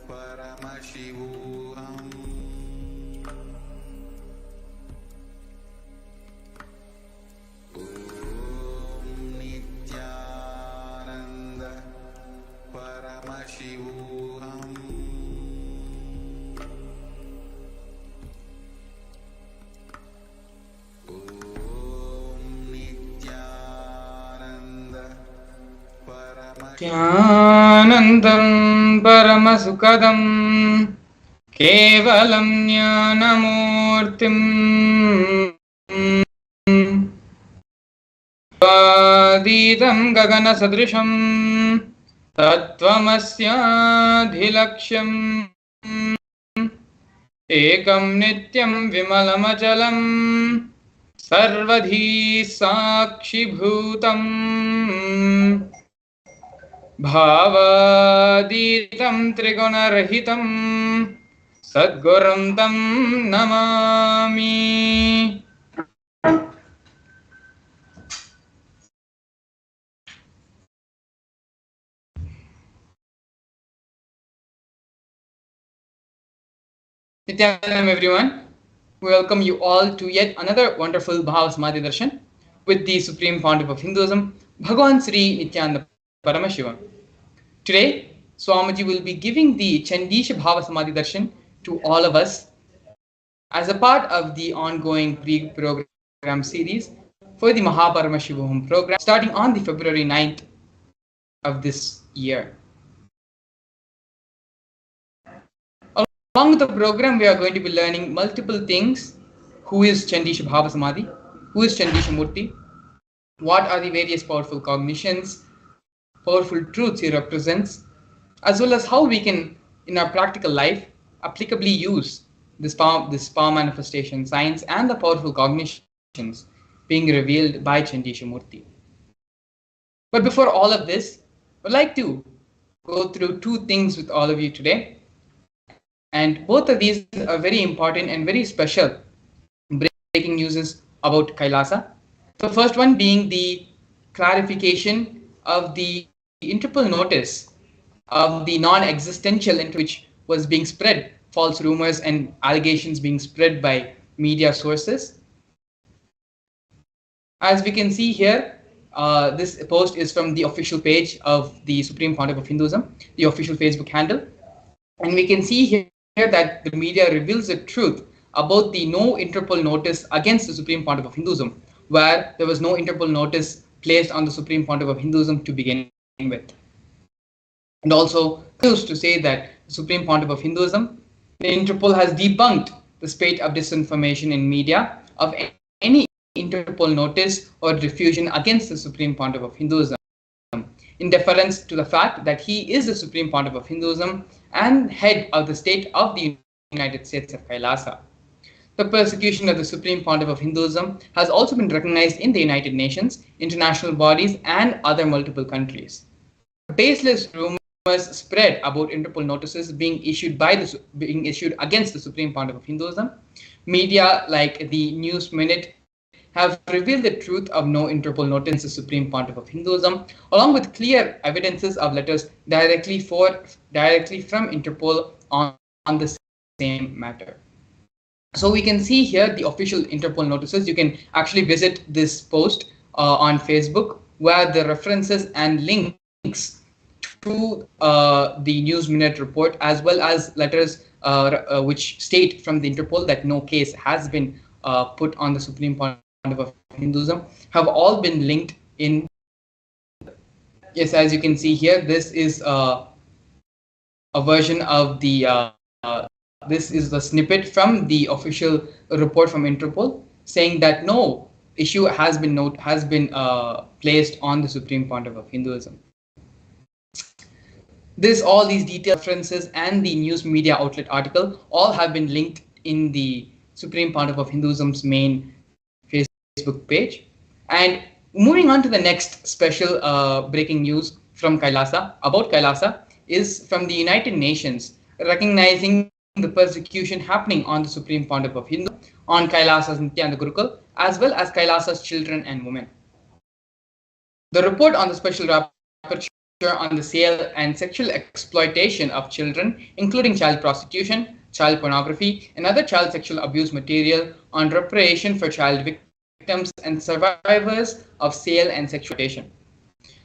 Paramashivam. Om Nithyananda Paramashivam. Om Nithyananda Nithyanandam Paramasukadam Kevalam Jnanamurtim Adidam Gagana Sadrisham Tattvamasya-dhilaksham Ekam Nityam Vimalamachalam Sarvadhi Sakshi Bhutam Bhavaditam Trigunarahitam Sadgurum Tam Namami. Nithyananda everyone. We welcome you all to yet another wonderful Bhava Samadhi Darshan with the Supreme Pontiff of Hinduism, Bhagavan Sri Nithyananda Paramashivam. Today, Swamiji will be giving the Chandisha Bhava Samadhi Darshan to all of us as a part of the ongoing pre-program series for the Paramashivam program starting on the February 9th of this year. Along with the program, we are going to be learning multiple things. Who is Chandisha Bhava Samadhi? Who is Chandisha Murthy? What are the various powerful cognitions, powerful truths he represents, as well as how we can, in our practical life, applicably use this power manifestation science and the powerful cognitions being revealed by Chandisha Murthy. But before all of this, I'd like to go through two things with all of you today. And both of these are very important and very special breaking news about Kailasa. The first one being the clarification of the Interpol notice of the non-existential into which was being spread false rumors and allegations being spread by media sources. As we can see here, this post is from the official page of the Supreme Pontiff of Hinduism, the official Facebook handle. And we can see here that the media reveals the truth about the no Interpol notice against the Supreme Pontiff of Hinduism, where there was no Interpol notice placed on the Supreme Pontiff of Hinduism to begin with. And also used to say that the Supreme Pontiff of Hinduism, the Interpol has debunked the spate of disinformation in media of any Interpol notice or diffusion against the Supreme Pontiff of Hinduism, in deference to the fact that he is the Supreme Pontiff of Hinduism and head of the state of the United States of Kailasa. The persecution of the Supreme Pontiff of Hinduism has also been recognized in the United Nations, international bodies, and other multiple countries. Baseless rumors spread about Interpol notices being issued against the Supreme Pontiff of Hinduism. Media like the News Minute have revealed the truth of no Interpol notice against the Supreme Pontiff of Hinduism, along with clear evidences of letters directly from Interpol on the same matter. So we can see here the official Interpol notices. You can actually visit this post on Facebook, where the references and links to the News Minute report, as well as letters which state from the Interpol that no case has been put on the Supreme Pontiff of Hinduism, have all been linked in. Yes, as you can see here, this is a version of the this is the snippet from the official report from Interpol saying that no issue has been placed on the Supreme Pontiff of Hinduism. All these detailed references and the news media outlet article all have been linked in the Supreme Pontiff of Hinduism's main Facebook page. And moving on to the next special breaking news from Kailasa, about Kailasa, is from the United Nations recognizing the persecution happening on the Supreme Pontiff of Hindu, on Kailasa's Nithyananda Gurukul, as well as Kailasa's children and women. The report on the special rapporteur on the sale and sexual exploitation of children, including child prostitution, child pornography, and other child sexual abuse material, on reparation for child victims and survivors of sale and sexual exploitation.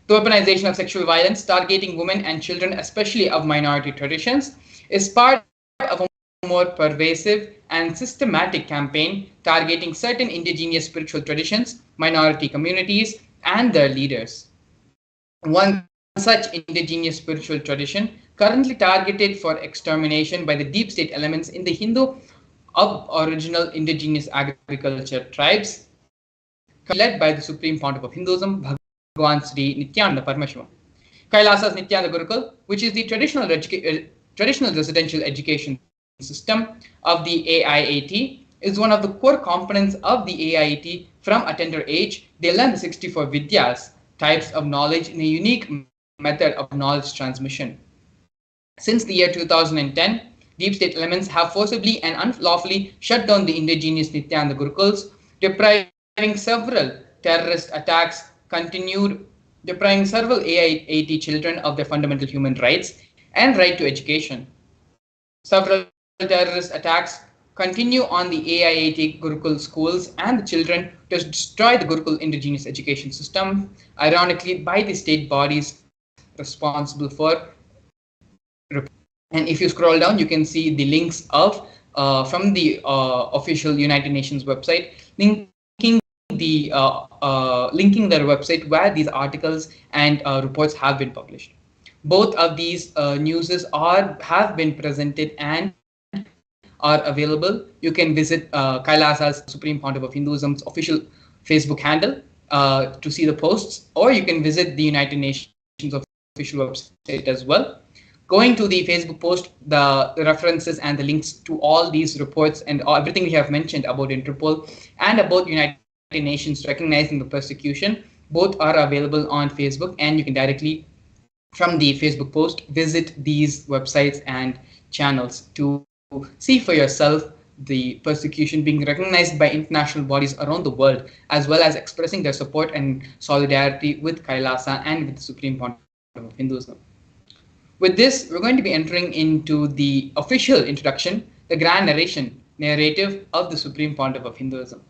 The weaponization of sexual violence targeting women and children, especially of minority traditions, is part of a more pervasive and systematic campaign targeting certain indigenous spiritual traditions, minority communities, and their leaders. One such indigenous spiritual tradition, currently targeted for extermination by the deep state elements in the Hindu aboriginal indigenous agriculture tribes, currently led by the Supreme Pontiff of Hinduism, Bhagavan Sri Nithyananda Paramashivam. Kailasa's Nithyananda Gurukul, which is the traditional residential education system of the AIAT, is one of the core components of the AIAT. From a tender age, they learn the 64 Vidyas, types of knowledge, in a unique method of knowledge transmission. Since the year 2010, deep state elements have forcibly and unlawfully shut down the indigenous Nithyananda Gurukuls, depriving several AIAT children of their fundamental human rights and right to education. Several terrorist attacks continue on the AIAT Gurukul schools and the children to destroy the Gurukul indigenous education system, ironically by the state bodies responsible for. And if you scroll down, you can see the links of from the official United Nations website, linking their website where these articles and reports have been published. Both of these newses have been presented and are available. You can visit Kailasa's Supreme Pontiff of Hinduism's official Facebook handle to see the posts, or you can visit the United Nations official website as well. Going to the Facebook post, the references and the links to all these reports and everything we have mentioned about Interpol and about United Nations recognizing the persecution, both are available on Facebook, and you can directly, from the Facebook post, visit these websites and channels to see for yourself the persecution being recognized by international bodies around the world, as well as expressing their support and solidarity with Kailasa and with the Supreme Pontiff of Hinduism. With this, we're going to be entering into the official introduction, the grand narrative of the Supreme Pontiff of Hinduism.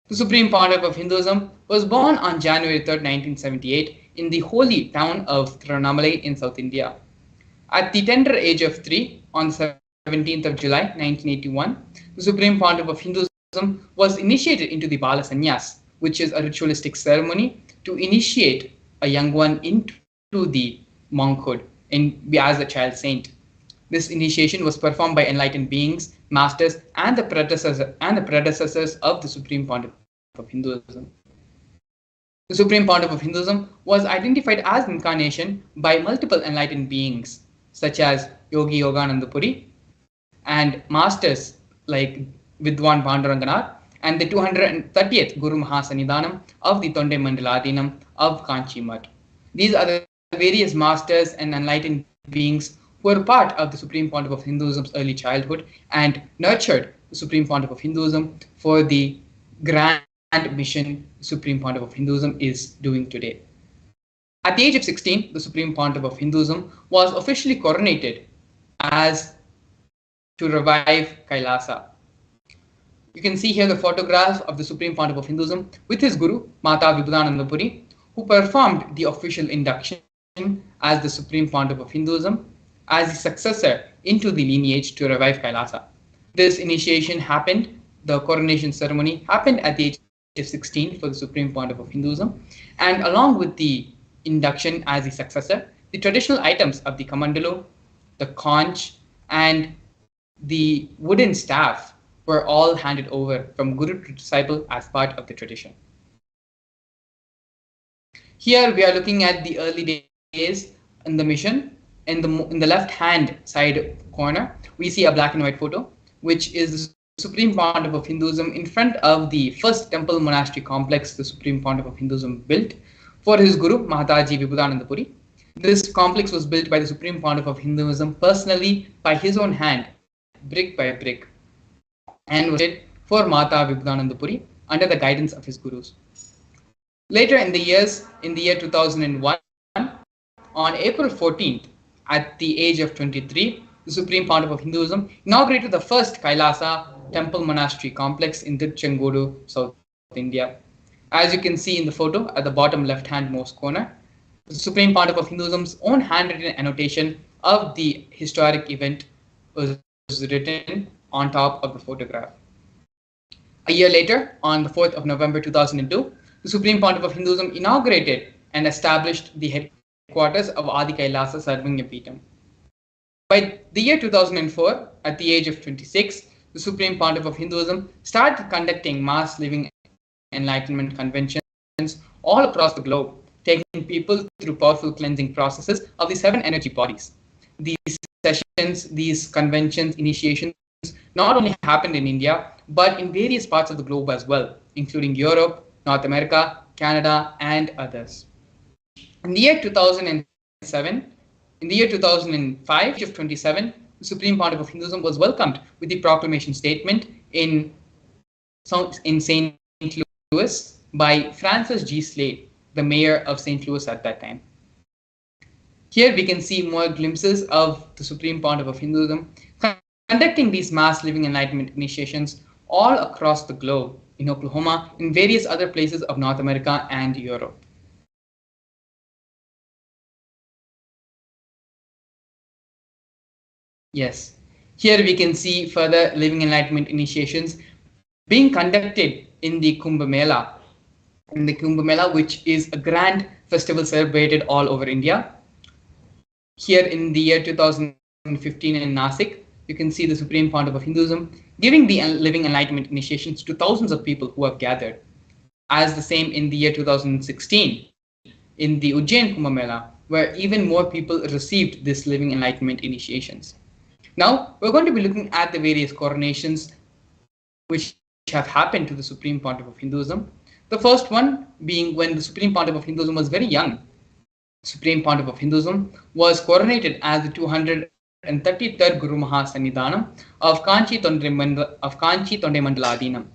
The Supreme Pontiff of Hinduism was born on January 3, 1978, in the holy town of Tiruvannamalai in South India. At the tender age of 3, on 17th of July 1981, the Supreme Pontiff of Hinduism was initiated into the Bala Sannyas, which is a ritualistic ceremony to initiate a young one into the monkhood as a child saint. This initiation was performed by enlightened beings, masters, and the predecessors of the Supreme Pontiff of Hinduism. The Supreme Pontiff of Hinduism was identified as incarnation by multiple enlightened beings, such as Yogi Yogananda Puri and masters like Vidwan Panduranganar and the 230th Guru Mahasanidhanam of the Tonde Mandaladinam of Kanchi Mutt. These are the various masters and enlightened beings who were part of the Supreme Pontiff of Hinduism's early childhood and nurtured the Supreme Pontiff of Hinduism for the grand mission the Supreme Pontiff of Hinduism is doing today. At the age of 16, the Supreme Pontiff of Hinduism was officially coronated as to revive Kailasa. You can see here the photograph of the Supreme Pontiff of Hinduism with his guru, Mata Vibhudananda Puri, who performed the official induction as the Supreme Pontiff of Hinduism as the successor into the lineage to revive Kailasa. This initiation happened, the coronation ceremony happened at the age of 16 for the Supreme Pontiff of Hinduism, and along with the induction as the successor, the traditional items of the Kamandalu, the conch, and the wooden staff were all handed over from guru to disciple as part of the tradition. Here we are looking at the early days in the mission. In the left hand side corner, we see a black and white photo, which is the Supreme Pontiff of Hinduism in front of the first temple monastery complex the Supreme Pontiff of Hinduism built for his guru, Mahataji Vibhudananda Puri. This complex was built by the Supreme Pontiff of Hinduism personally by his own hand, brick by brick, and was built for Mata Vibhudananda Puri under the guidance of his gurus. Later in the year 2001, on April 14th, at the age of 23, the Supreme Pontiff of Hinduism inaugurated the first Kailasa temple monastery complex in Tiruchengodu, South India. As you can see in the photo at the bottom left-hand most corner, the Supreme Pontiff of Hinduism's own handwritten annotation of the historic event was written on top of the photograph. A year later, on the 4th of November 2002, the Supreme Pontiff of Hinduism inaugurated and established the headquarters of Adi Kailasa Sarvanya Peetham. By the year 2004, at the age of 26, the Supreme Pontiff of Hinduism started conducting mass living enlightenment conventions all across the globe, taking people through powerful cleansing processes of the 7 energy bodies. These sessions, these conventions, initiations not only happened in India, but in various parts of the globe as well, including Europe, North America, Canada, and others. In the year 2007, in the year 2005, age of 27, the Supreme Pontiff of Hinduism was welcomed with the proclamation statement in St. Louis by Francis G. Slade, the mayor of St. Louis at that time. Here we can see more glimpses of the Supreme Pontiff of Hinduism conducting these mass living enlightenment initiations all across the globe, in Oklahoma, in various other places of North America and Europe. Yes, here we can see further living enlightenment initiations being conducted in the Kumbh Mela, which is a grand festival celebrated all over India. Here in the year 2015 in Nasik, you can see the Supreme Pontiff of Hinduism giving the living enlightenment initiations to thousands of people who have gathered. As the same in the year 2016 in the Ujjain Kumbh Mela, where even more people received this living enlightenment initiations. Now, we're going to be looking at the various coronations which have happened to the Supreme Pontiff of Hinduism. The first one being when the Supreme Pontiff of Hinduism was very young. Supreme Pontiff of Hinduism was coronated as the 233rd Guru Mahasannidhanam of Kanchi Tondaimandaladinam.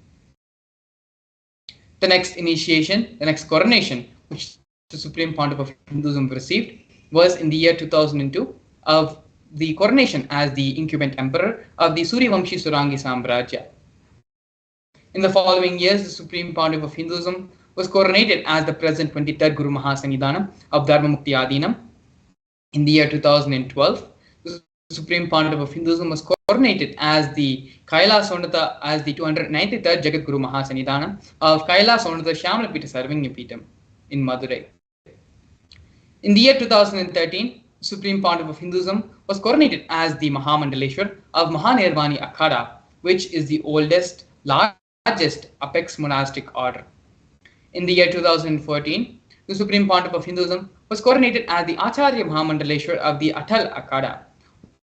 The next initiation, the next coronation, which the Supreme Pontiff of Hinduism received was in the year 2002 of the coronation as the incumbent emperor of the Suryavamshi Surangi Samrajya. In the following years, the Supreme Pontiff of Hinduism was coronated as the present 23rd Guru Mahasannidhanam of Dharmamukti Adinam. In the year 2012, the Supreme Pontiff of Hinduism was coronated as the Kailasonata as the 293rd Jagat Guru Mahasannidhanam of Kailasonata Shyamalapita Sarvanya Peetham in Madurai. In the year 2013, the Supreme Pontiff of Hinduism was coronated as the Mahamandaleshwar of Mahanirvani Akhada, which is the oldest, largest apex monastic order. In the year 2014, the Supreme Pontiff of Hinduism was coronated as the Acharya Mahamandaleshwar of the Atal Akhada,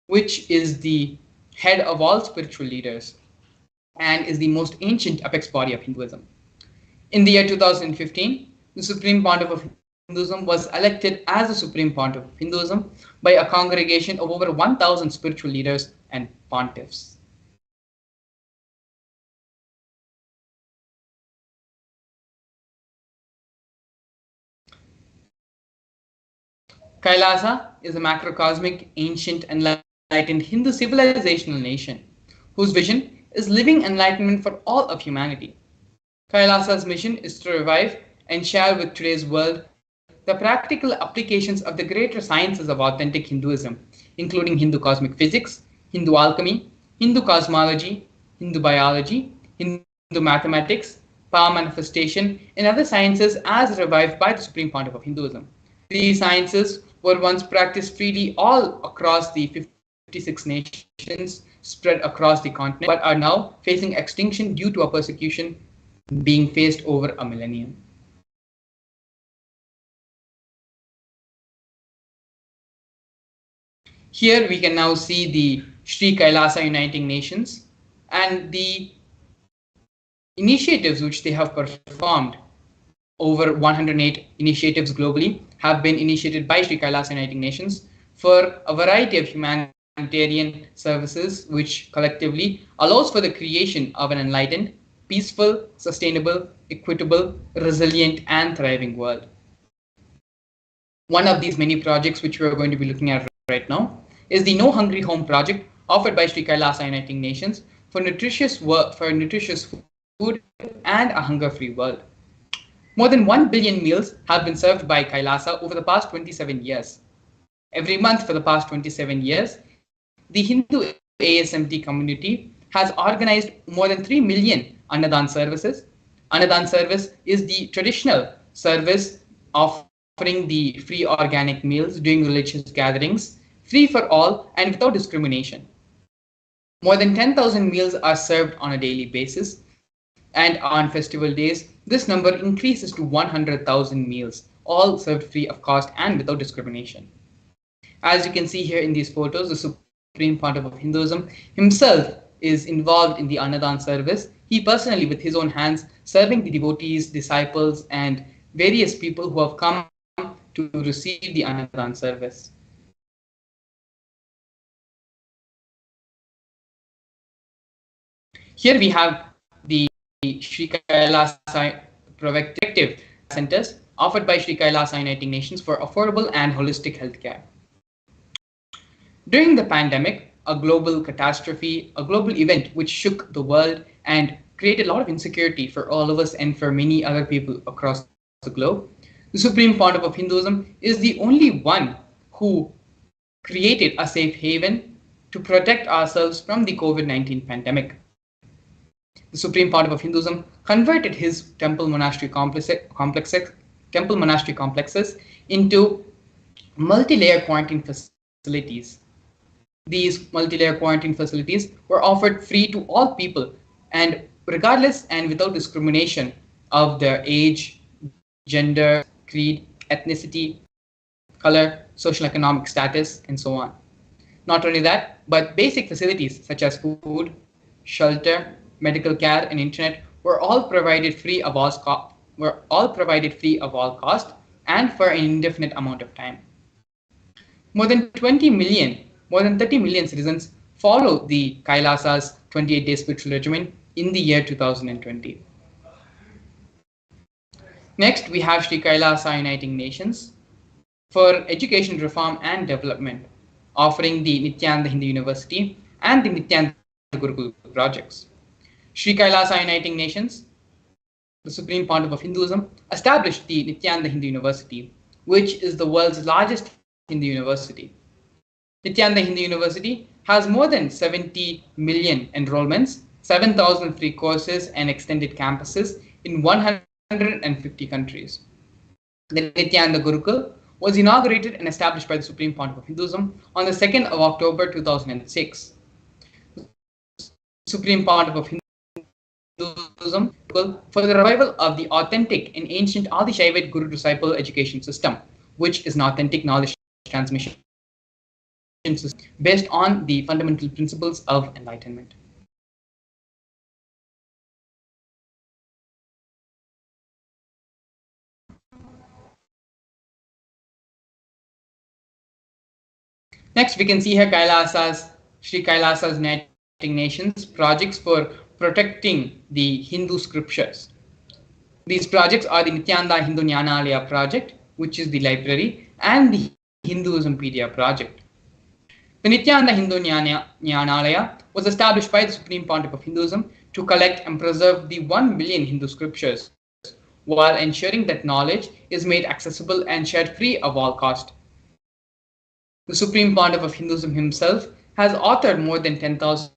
which is the head of all spiritual leaders and is the most ancient apex body of Hinduism. In the year 2015, the Supreme Pontiff of Hinduism was elected as the Supreme Pontiff of Hinduism by a congregation of over 1,000 spiritual leaders and pontiffs. Kailasa is a macrocosmic, ancient, enlightened Hindu civilizational nation whose vision is living enlightenment for all of humanity. Kailasa's mission is to revive and share with today's world the practical applications of the greater sciences of authentic Hinduism, including Hindu cosmic physics, Hindu alchemy, Hindu cosmology, Hindu biology, Hindu mathematics, power manifestation, and other sciences as revived by the Supreme Pontiff of Hinduism. These sciences were once practiced freely all across the 56 nations spread across the continent, but are now facing extinction due to a persecution being faced over a millennium. Here we can now see the Sri Kailasa Uniting Nations and the initiatives which they have performed. Over 108 initiatives globally have been initiated by Sri Kailasa Uniting Nations for a variety of humanitarian services, which collectively allows for the creation of an enlightened, peaceful, sustainable, equitable, resilient, and thriving world. One of these many projects which we are going to be looking at right now is the No Hungry Home project offered by Sri Kailasa Uniting Nations for nutritious food and a hunger-free world. More than 1 billion meals have been served by Kailasa over the past 27 years. Every month for the past 27 years, the Hindu ASMT community has organized more than 3 million Annadan services. Annadan service is the traditional service offering the free organic meals during religious gatherings, free for all and without discrimination. More than 10,000 meals are served on a daily basis, and on festival days, this number increases to 100,000 meals, all served free of cost and without discrimination. As you can see here in these photos, the Supreme Pontiff of Hinduism himself is involved in the Annadan service. He personally, with his own hands, serving the devotees, disciples, and various people who have come to receive the Annadan service. Here we have the Sri Kailasa Protective Centers offered by Sri Kailasa Uniting Nations for affordable and holistic healthcare. During the pandemic, a global catastrophe, a global event which shook the world and created a lot of insecurity for all of us and for many other people across the globe, the Supreme Pontiff of Hinduism is the only one who created a safe haven to protect ourselves from the COVID-19 pandemic. The Supreme Pontiff of Hinduism converted his temple monastery complexes into multi-layer quarantine facilities. These multi-layer quarantine facilities were offered free to all people, and regardless and without discrimination of their age, gender, creed, ethnicity, color, social economic status, and so on. Not only that, but basic facilities such as food, shelter, medical care, and internet were all provided free of all cost and for an indefinite amount of time. More than 30 million citizens follow the Kailasa's 28-day spiritual regimen in the year 2020. Next, we have Sri Kailasa Uniting Nations for Education Reform and Development, offering the Nithyananda Hindu University and the Nithyananda Gurukul projects. Sri Kailasa Uniting Nations, the Supreme Pontiff of Hinduism, established the Nithyananda Hindu University, which is the world's largest Hindu university. Nithyananda Hindu University has more than 70 million enrollments, 7,000 free courses and extended campuses in 150 countries. The Nithyananda Gurukul was inaugurated and established by the Supreme Pontiff of Hinduism on the 2nd of October 2006. The Supreme Pontiff of Hinduism for the revival of the authentic and ancient Adi Shaivite Guru-disciple education system, which is an authentic knowledge transmission system based on the fundamental principles of enlightenment. Next, we can see here Sri Kailasa's Uniting Nations projects for protecting the Hindu scriptures. These projects are the Nithyananda Hindu Jnanalaya project, which is the library, and the Hinduismpedia project. The Nithyananda Hindu Jnanalaya was established by the Supreme Pontiff of Hinduism to collect and preserve the 1 billion Hindu scriptures, while ensuring that knowledge is made accessible and shared free of all cost. The Supreme Pontiff of Hinduism himself has authored more than 10,000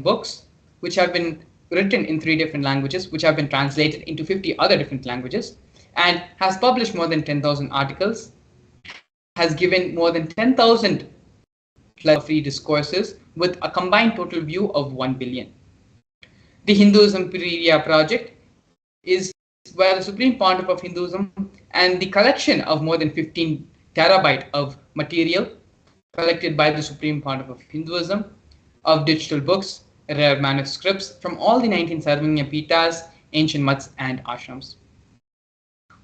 books, which have been written in 3 different languages, which have been translated into 50 other different languages, and has published more than 10,000 articles, has given more than 10,000 plus free discourses with a combined total view of 1 billion. The Hinduismpedia project is where the Supreme Pontiff of Hinduism and the collection of more than 15 terabyte of material collected by the Supreme Pontiff of Hinduism, of digital books, rare manuscripts from all the 19 Sarvanya Pitas, ancient mats, and ashrams.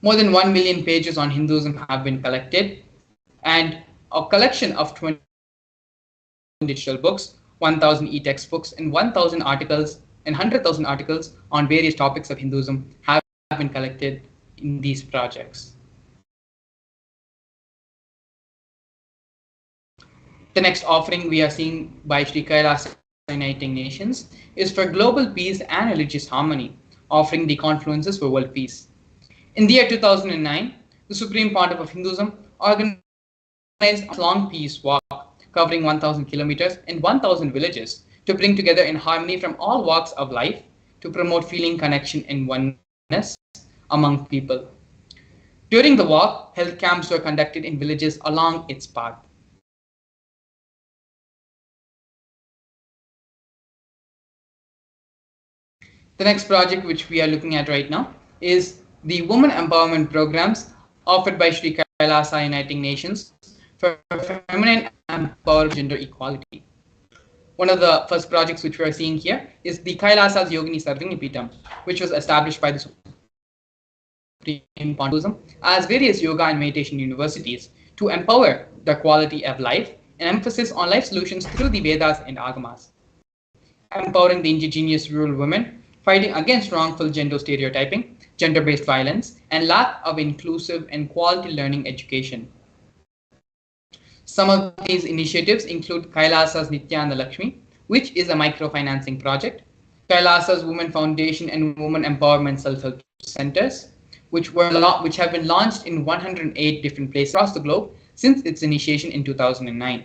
More than 1 million pages on Hinduism have been collected, and a collection of 20 digital books, 1,000 e-textbooks, and 1,000 articles and 100,000 articles on various topics of Hinduism have been collected in these projects. The next offering we are seeing by Sri Kailasa Uniting Nations is for global peace and religious harmony, offering the confluences for world peace. In the year 2009, the Supreme Pontiff of Hinduism organized a month-long peace walk covering 1,000 kilometers in 1,000 villages to bring together in harmony from all walks of life to promote feeling, connection, and oneness among people. During the walk, health camps were conducted in villages along its path. The next project which we are looking at right now is the Women Empowerment Programs offered by Sri Kailasa Uniting Nations for feminine empowerment and gender equality. One of the first projects which we are seeing here is the Kailasa's Yogini Sarvini Peetham, which was established by the Supreme Pontiff of Hinduism as various yoga and meditation universities to empower the quality of life and emphasis on life solutions through the Vedas and Agamas, empowering the indigenous rural women, fighting against wrongful gender stereotyping, gender-based violence, and lack of inclusive and quality learning education. Some of these initiatives include Kailasa's Nithyananda Lakshmi, which is a microfinancing project, Kailasa's Women Foundation and Women Empowerment Self-Help Centers, which have been launched in 108 different places across the globe since its initiation in 2009.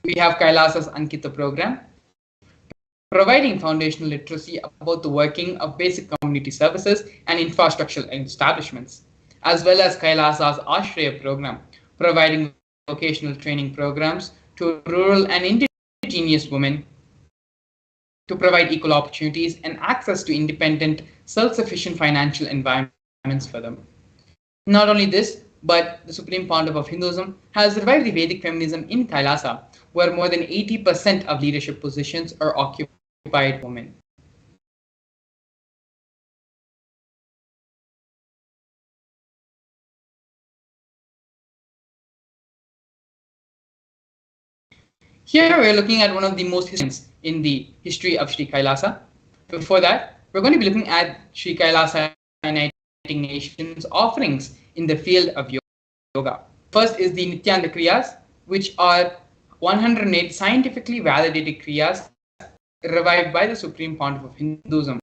We have Kailasa's Ankita program, providing foundational literacy about the working of basic community services and infrastructural establishments, as well as Kailasa's Ashraya program, providing vocational training programs to rural and indigenous women to provide equal opportunities and access to independent, self-sufficient financial environments for them. Not only this, but the Supreme Pontiff of Hinduism has revived the Vedic feminism in Kailasa, where more than 80% of leadership positions are occupied by women. Here we're looking at one of the most historic in the history of Sri Kailasa. Before that, we're going to be looking at Sri Kailasa Uniting Nations offerings in the field of yoga. First is the Nithyananda Kriyas, which are 108 scientifically validated Kriyas revived by the Supreme Pontiff of Hinduism,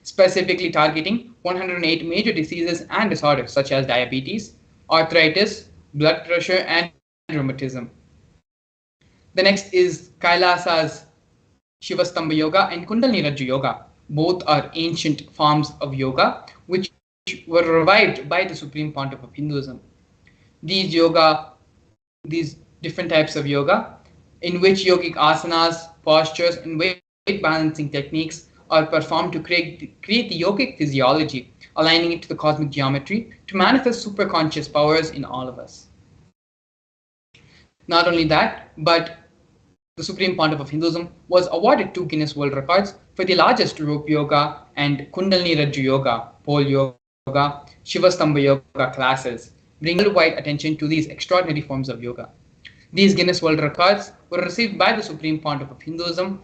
specifically targeting 108 major diseases and disorders such as diabetes, arthritis, blood pressure, and rheumatism. The next is Kailasa's Shivastamba Yoga and Kundalini Rajju Yoga. Both are ancient forms of yoga which were revived by the Supreme Pontiff of Hinduism. These different types of yoga, in which yogic asanas, postures, and weight balancing techniques are performed to create the yogic physiology, aligning it to the cosmic geometry to manifest superconscious powers in all of us. Not only that, but the Supreme Pontiff of Hinduism was awarded 2 Guinness World Records for the largest rope yoga and Kundalini Rajju Yoga, pole yoga, Shivastamba Yoga classes, bringing worldwide attention to these extraordinary forms of yoga. These Guinness World Records were received by the Supreme Pontiff of Hinduism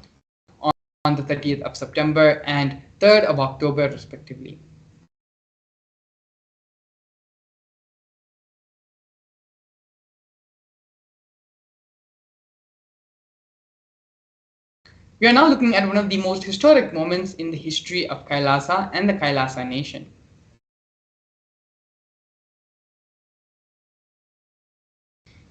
on the 30th of September and 3rd of October, respectively. We are now looking at one of the most historic moments in the history of Kailasa and the Kailasa nation.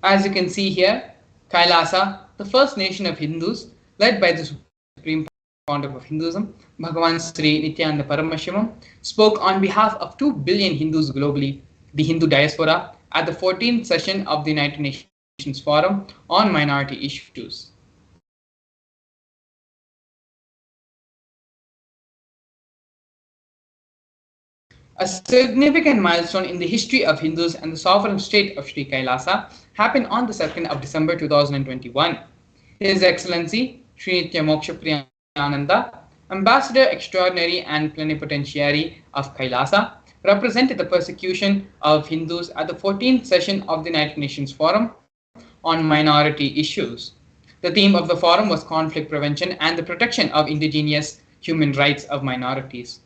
As you can see here, Kailasa, the first nation of Hindus, led by the Supreme Pontiff of Hinduism, Bhagavan Sri Nithyananda Paramashivam, spoke on behalf of 2 billion Hindus globally, the Hindu diaspora, at the 14th session of the United Nations Forum on Minority Issues. A significant milestone in the history of Hindus and the sovereign state of Sri Kailasa happened on the 2nd of December 2021. His Excellency Sri Nitya Moksha Priyananda, Ambassador Extraordinary and Plenipotentiary of Kailasa, represented the persecution of Hindus at the 14th session of the United Nations Forum on Minority Issues. The theme of the forum was conflict prevention and the protection of indigenous human rights of minorities.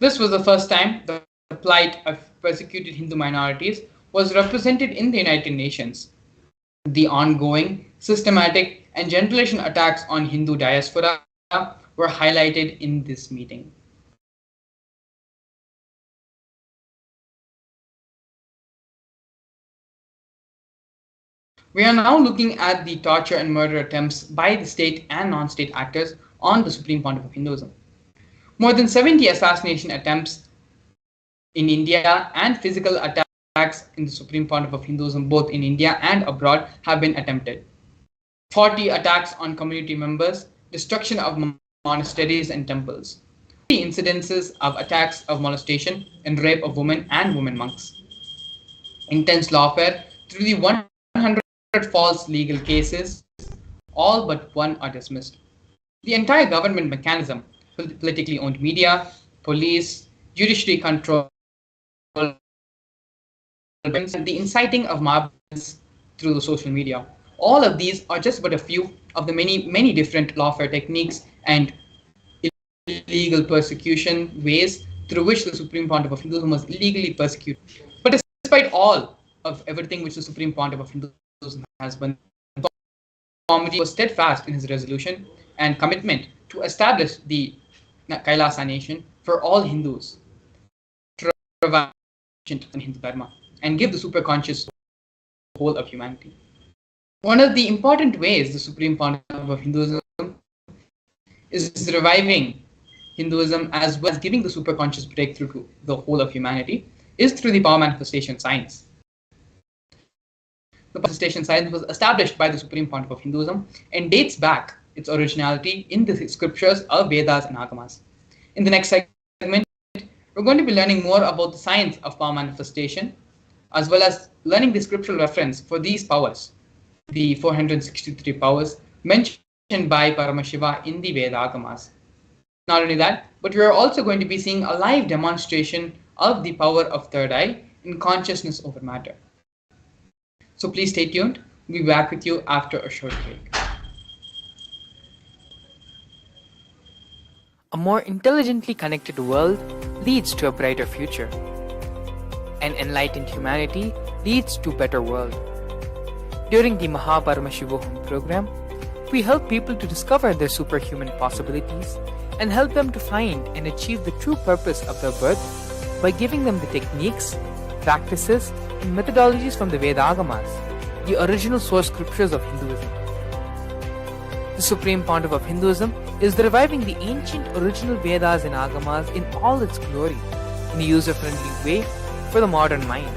This was the first time the plight of persecuted Hindu minorities was represented in the United Nations. The ongoing, systematic, and generation attacks on Hindu diaspora were highlighted in this meeting. We are now looking at the torture and murder attempts by the state and non-state actors on the Supreme Pontiff of Hinduism. More than 70 assassination attempts in India and physical attacks in the Supreme Pontiff of Hinduism, both in India and abroad, have been attempted. 40 attacks on community members, destruction of monasteries and temples, 30 incidences of attacks of molestation and rape of women and women monks, intense lawfare through the 100 false legal cases, all but one are dismissed. The entire government mechanism, politically owned media, police, judiciary control, and the inciting of mob through the social media. All of these are just but a few of the many different lawfare techniques and illegal persecution ways through which the Supreme Pontiff of Hinduism was illegally persecuted. But despite all of everything which the Supreme Pontiff of Hinduism has been, Swamiji was steadfast in his resolution and commitment to establish the Kailasa nation for all Hindus, to revive Hindu Dharma and give the superconscious to the whole of humanity. One of the important ways the Supreme Pontiff of Hinduism is reviving Hinduism as well as giving the superconscious breakthrough to the whole of humanity is through the power manifestation science. The manifestation science was established by the Supreme Pontiff of Hinduism and dates back its originality in the scriptures of Vedas and Agamas. In the next segment, we're going to be learning more about the science of power manifestation, as well as learning the scriptural reference for these powers, the 463 powers mentioned by Paramashiva in the Veda Agamas. Not only that, but we are also going to be seeing a live demonstration of the power of third eye in consciousness over matter. So please stay tuned. We'll be back with you after a short break. A more intelligently connected world leads to a brighter future. An enlightened humanity leads to a better world. During the Paramashivam program, we help people to discover their superhuman possibilities and help them to find and achieve the true purpose of their birth by giving them the techniques, practices, and methodologies from the Veda Agamas, the original source scriptures of Hinduism. The Supreme Pontiff of Hinduism is reviving the ancient original Vedas and Agamas in all its glory, in a user-friendly way for the modern mind.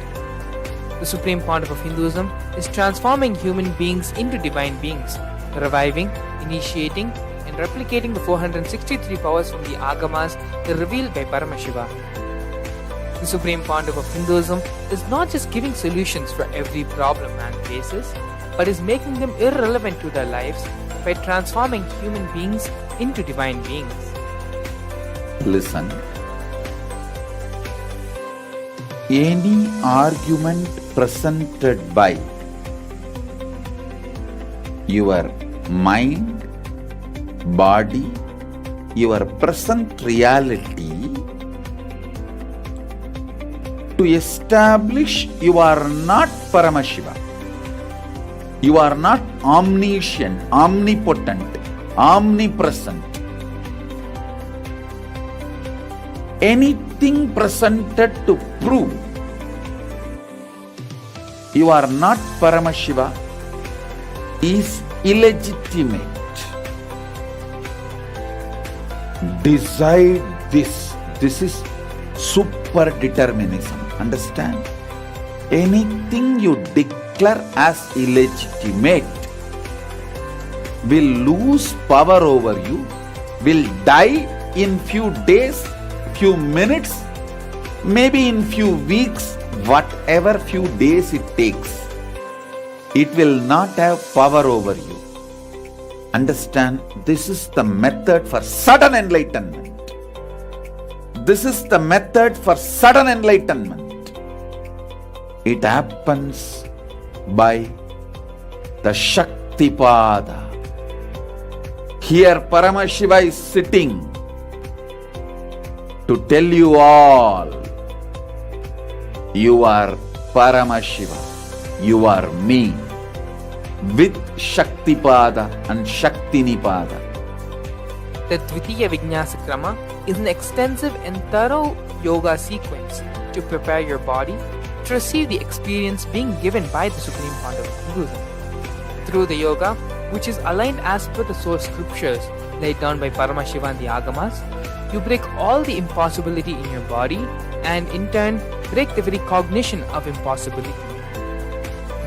The Supreme Pontiff of Hinduism is transforming human beings into divine beings, reviving, initiating, and replicating the 463 powers from the Agamas revealed by Paramashiva. The Supreme Pontiff of Hinduism is not just giving solutions for every problem man faces, but is making them irrelevant to their lives by transforming human beings into divine beings. Listen. Any argument presented by your mind, body, your present reality to establish you are not Paramashiva. You are not omniscient, omnipotent, omnipresent. Anything presented to prove you are not Paramashiva is illegitimate. Decide this. This is super determinism. Understand? Anything you declare as illegitimate will lose power over you, will die in few days, few minutes, maybe in few weeks, whatever few days it takes. It will not have power over you. Understand, this is the method for sudden enlightenment. This is the method for sudden enlightenment. It happens by the Shaktipada. Here Paramashiva is sitting to tell you all, you are Paramashiva, you are me, with Shaktipada and Shaktinipada. The Dvitiya Vinyasa Krama is an extensive and thorough yoga sequence to prepare your body to receive the experience being given by the Supreme Founder of Hinduism. Through the yoga, which is aligned as per the source scriptures laid down by Paramashivam and the Agamas, you break all the impossibility in your body and in turn break the very cognition of impossibility.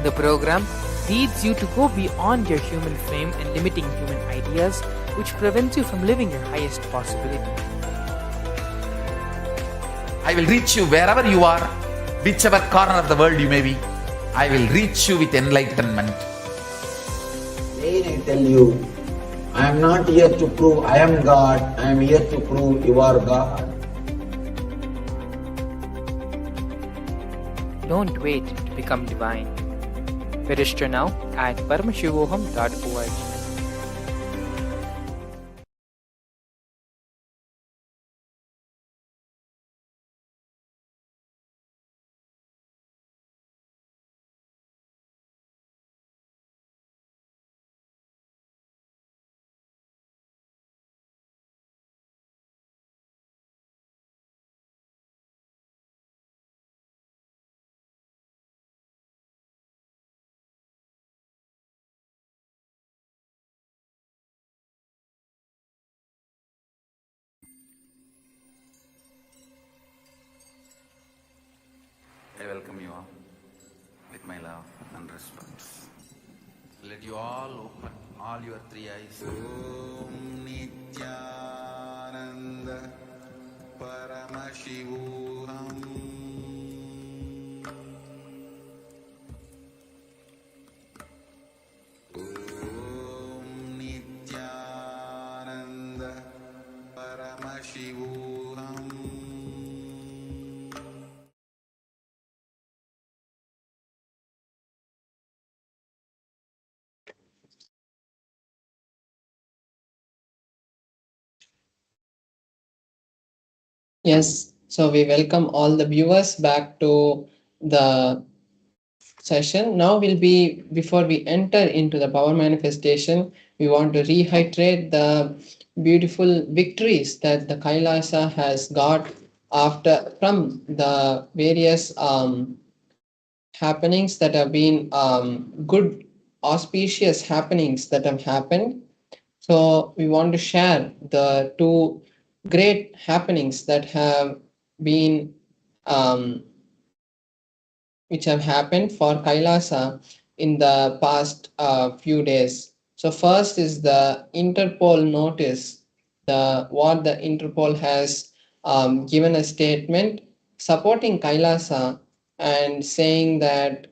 The program leads you to go beyond your human frame and limiting human ideas, which prevents you from living your highest possibility. I will reach you wherever you are, whichever corner of the world you may be. I will reach you with enlightenment. Again I tell you, I am not here to prove I am God, I am here to prove you are God. Don't wait to become divine. Register now at paramashivoham.org. I welcome you all with my love and respect. Let you all open all your three eyes. Om Nithyananda Paramashivam. Om Nithyananda Paramashivam. Yes, so we welcome all the viewers back to the session. Now will be, before we enter into the power manifestation, we want to reiterate the beautiful victories that the Kailasa has got after from the various happenings that have been good auspicious happenings that have happened. So we want to share the two great happenings that have been um, which have happened for Kailasa in the past few days. So first is the Interpol notice. The what the Interpol has given a statement supporting Kailasa and saying that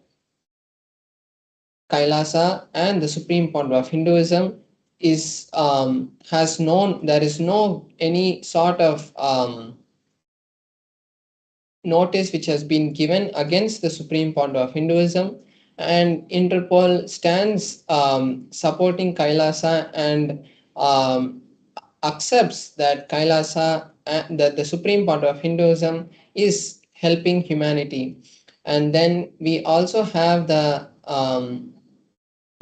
Kailasa and the supreme point of Hinduism is has known there is no any sort of notice which has been given against the supreme point of Hinduism, and Interpol stands supporting Kailasa and um, accepts that Kailasa that the supreme point of Hinduism is helping humanity. And then we also have the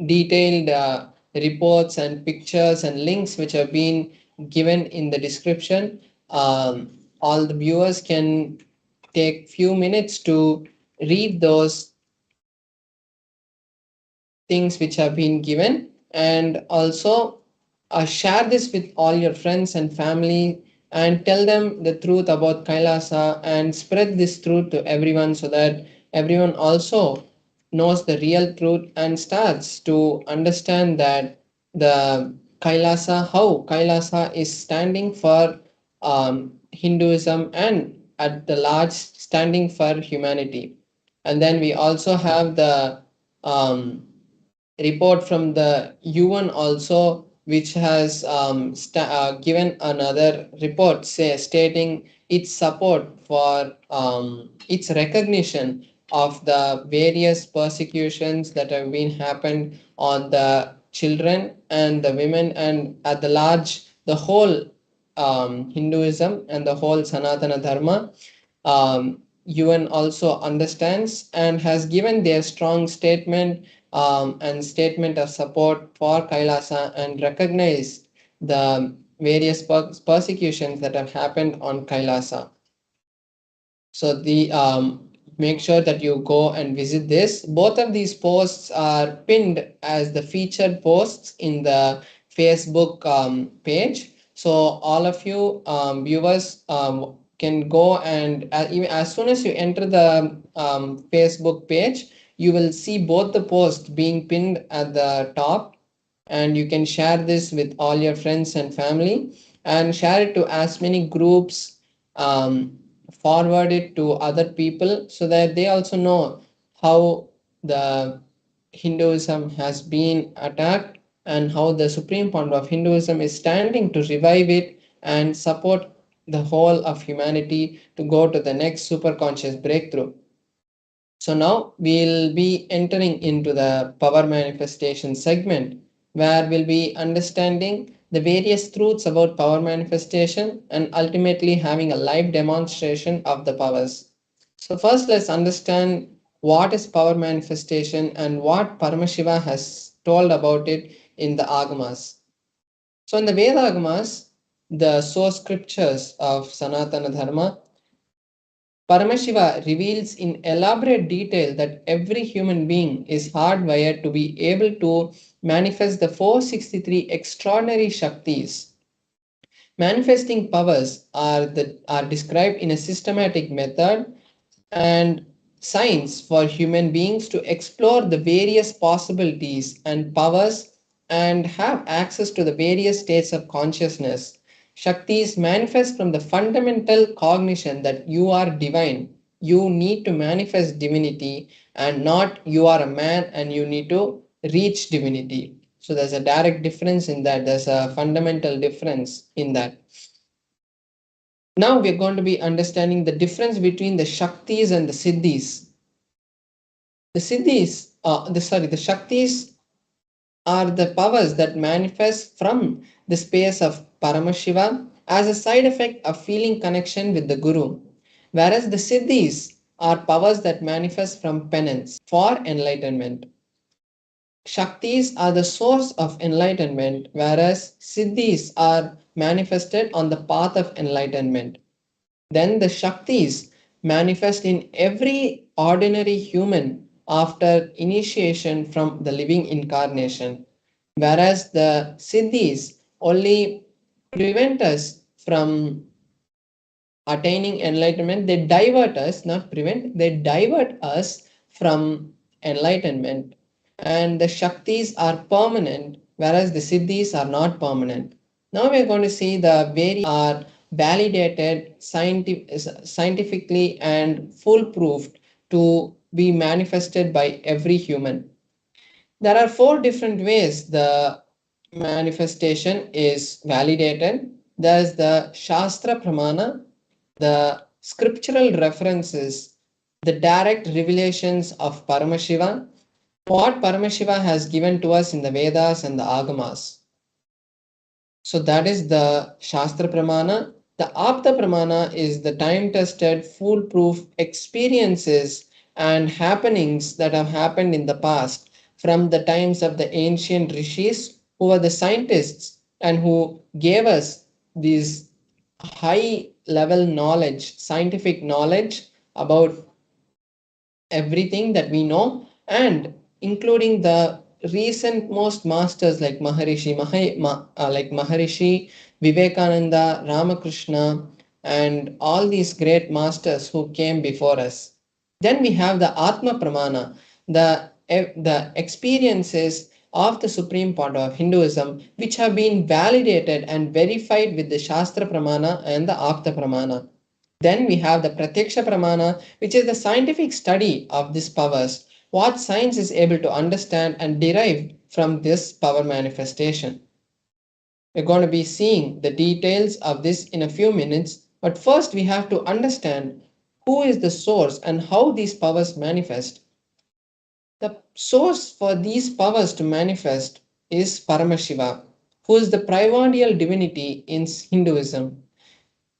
detailed reports and pictures and links which have been given in the description. All the viewers can take few minutes to read those things which have been given, and also share this with all your friends and family and tell them the truth about Kailasa and spread this truth to everyone so that everyone also knows the real truth and starts to understand that the Kailasa, how Kailasa is standing for Hinduism and at the large standing for humanity. And then we also have the report from the UN also, which has given another report stating its support for its recognition of the various persecutions that have been happened on the children and the women and at the large the whole Hinduism and the whole Sanatana Dharma. UN also understands and has given their strong statement and statement of support for Kailasa and recognize the various persecutions that have happened on Kailasa. So the make sure that you go and visit this. Both of these posts are pinned as the featured posts in the Facebook page. So all of you viewers can go and even as soon as you enter the Facebook page, you will see both the posts being pinned at the top, and you can share this with all your friends and family and share it to as many groups, forward it to other people so that they also know how the Hinduism has been attacked and how the Supreme Founder of Hinduism is standing to revive it and support the whole of humanity to go to the next super conscious breakthrough. So now we'll be entering into the power manifestation segment where we'll be understanding the various truths about power manifestation and ultimately having a live demonstration of the powers. So first let's understand what is power manifestation and what Paramashiva has told about it in the Agamas. So in the Veda Agamas, the source scriptures of Sanatana Dharma, Paramashiva reveals in elaborate detail that every human being is hardwired to be able to manifest the 463 extraordinary Shaktis. Manifesting powers are described in a systematic method and science for human beings to explore the various possibilities and powers and have access to the various states of consciousness. Shaktis manifest from the fundamental cognition that you are divine. You need to manifest divinity and not you are a man and you need to reach divinity. So there's a direct difference in that. There's a fundamental difference in that. Now we're going to be understanding the difference between the Shaktis and the Siddhis. The Shaktis are the powers that manifest from the space of Paramashiva as a side effect of feeling connection with the Guru, whereas the Siddhis are powers that manifest from penance for enlightenment. Shaktis are the source of enlightenment, whereas Siddhis are manifested on the path of enlightenment. Then the Shaktis manifest in every ordinary human after initiation from the living incarnation, whereas the Siddhis only prevent us from attaining enlightenment. They divert us, not prevent, they divert us from enlightenment. And the Shaktis are permanent, whereas the Siddhis are not permanent. Now we are going to see the various are validated scientifically and foolproof to be manifested by every human. There are four different ways the manifestation is validated. There's the Shastra Pramana, the scriptural references, the direct revelations of Paramashiva, what Paramashiva has given to us in the Vedas and the Agamas. So that is the Shastra Pramana. The Apta Pramana is the time-tested, foolproof experiences and happenings that have happened in the past from the times of the ancient rishis who were the scientists and who gave us these high level knowledge, scientific knowledge about everything that we know, and including the recent most masters like Maharishi, Vivekananda, Ramakrishna, and all these great masters who came before us. Then we have the Atma Pramana, the experiences of the Supreme Founder of Hinduism, which have been validated and verified with the Shastra Pramana and the Apta Pramana. Then we have the Pratyaksha Pramana, which is the scientific study of these powers, what science is able to understand and derive from this power manifestation. We're going to be seeing the details of this in a few minutes, but first we have to understand who is the source and how these powers manifest. The source for these powers to manifest is Paramashiva, who is the primordial divinity in Hinduism,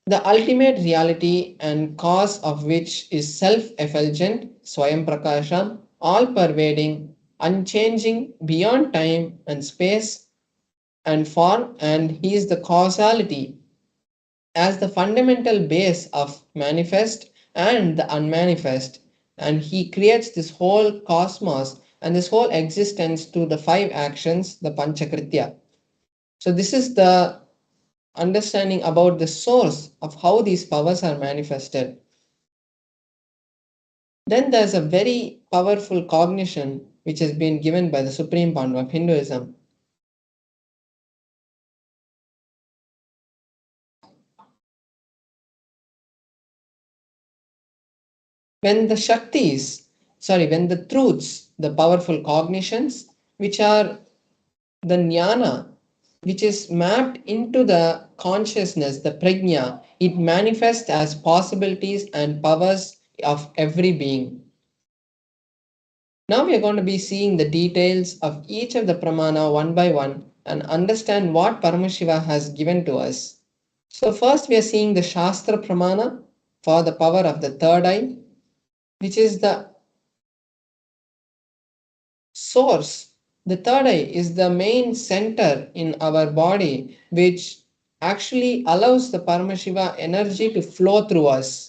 the ultimate reality and cause of which is self-effulgent, Swayam Prakasha, all-pervading, unchanging beyond time and space and form, and he is the causality as the fundamental base of manifest and the unmanifest, and he creates this whole cosmos and this whole existence to the five actions, the panchakritya. So this is the understanding about the source of how these powers are manifested. Then there's a very powerful cognition which has been given by the supreme point of Hinduism. When the Shaktis, when the truths, the powerful cognitions, which are the jnana, which is mapped into the consciousness, the prajna, it manifests as possibilities and powers of every being. Now we are going to be seeing the details of each of the pramana one by one and understand what Paramashiva has given to us. So first we are seeing the Shastra pramana for the power of the third eye, which is the source. The third eye is the main center in our body which actually allows the Paramashiva energy to flow through us.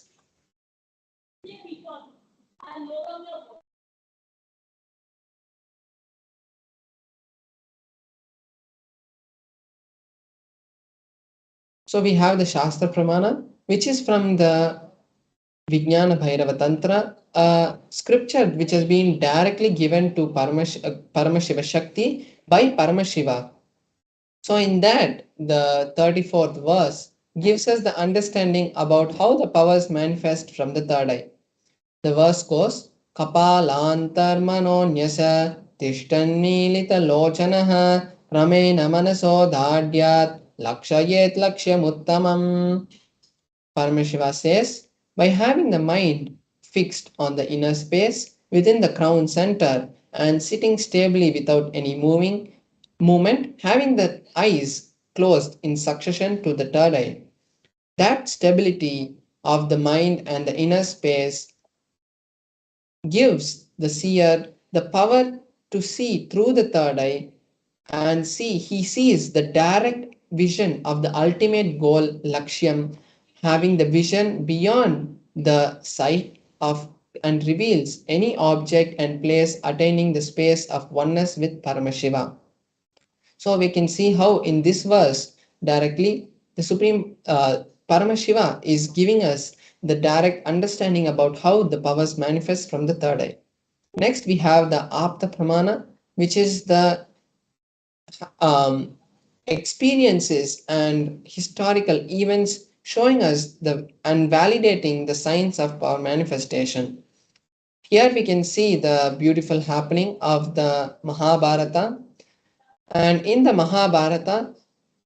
So we have the Shastra Pramana, which is from the Vijnana Bhairava Tantra, a scripture which has been directly given to Paramashiva Shakti by Paramashiva. So in that, the 34th verse gives us the understanding about how the powers manifest from the third eye. The verse goes, Kapalantarmanonyasa tishtannilita lochanaha ramena manaso dhadyat lakshayet lakshyamuttamam. Paramashiva says, by having the mind fixed on the inner space within the crown center and sitting stably without any movement, having the eyes closed in succession to the third eye, that stability of the mind and the inner space gives the seer the power to see through the third eye and he sees the direct vision of the ultimate goal, Lakshyam, having the vision beyond the sight of and reveals any object and place attaining the space of oneness with Paramashiva. So we can see how in this verse directly the Supreme Paramashiva is giving us the direct understanding about how the powers manifest from the third eye. Next we have the Apta Pramana, which is the experiences and historical events showing us the and validating the signs of power manifestation. Here we can see the beautiful happening of the Mahabharata, and in the Mahabharata,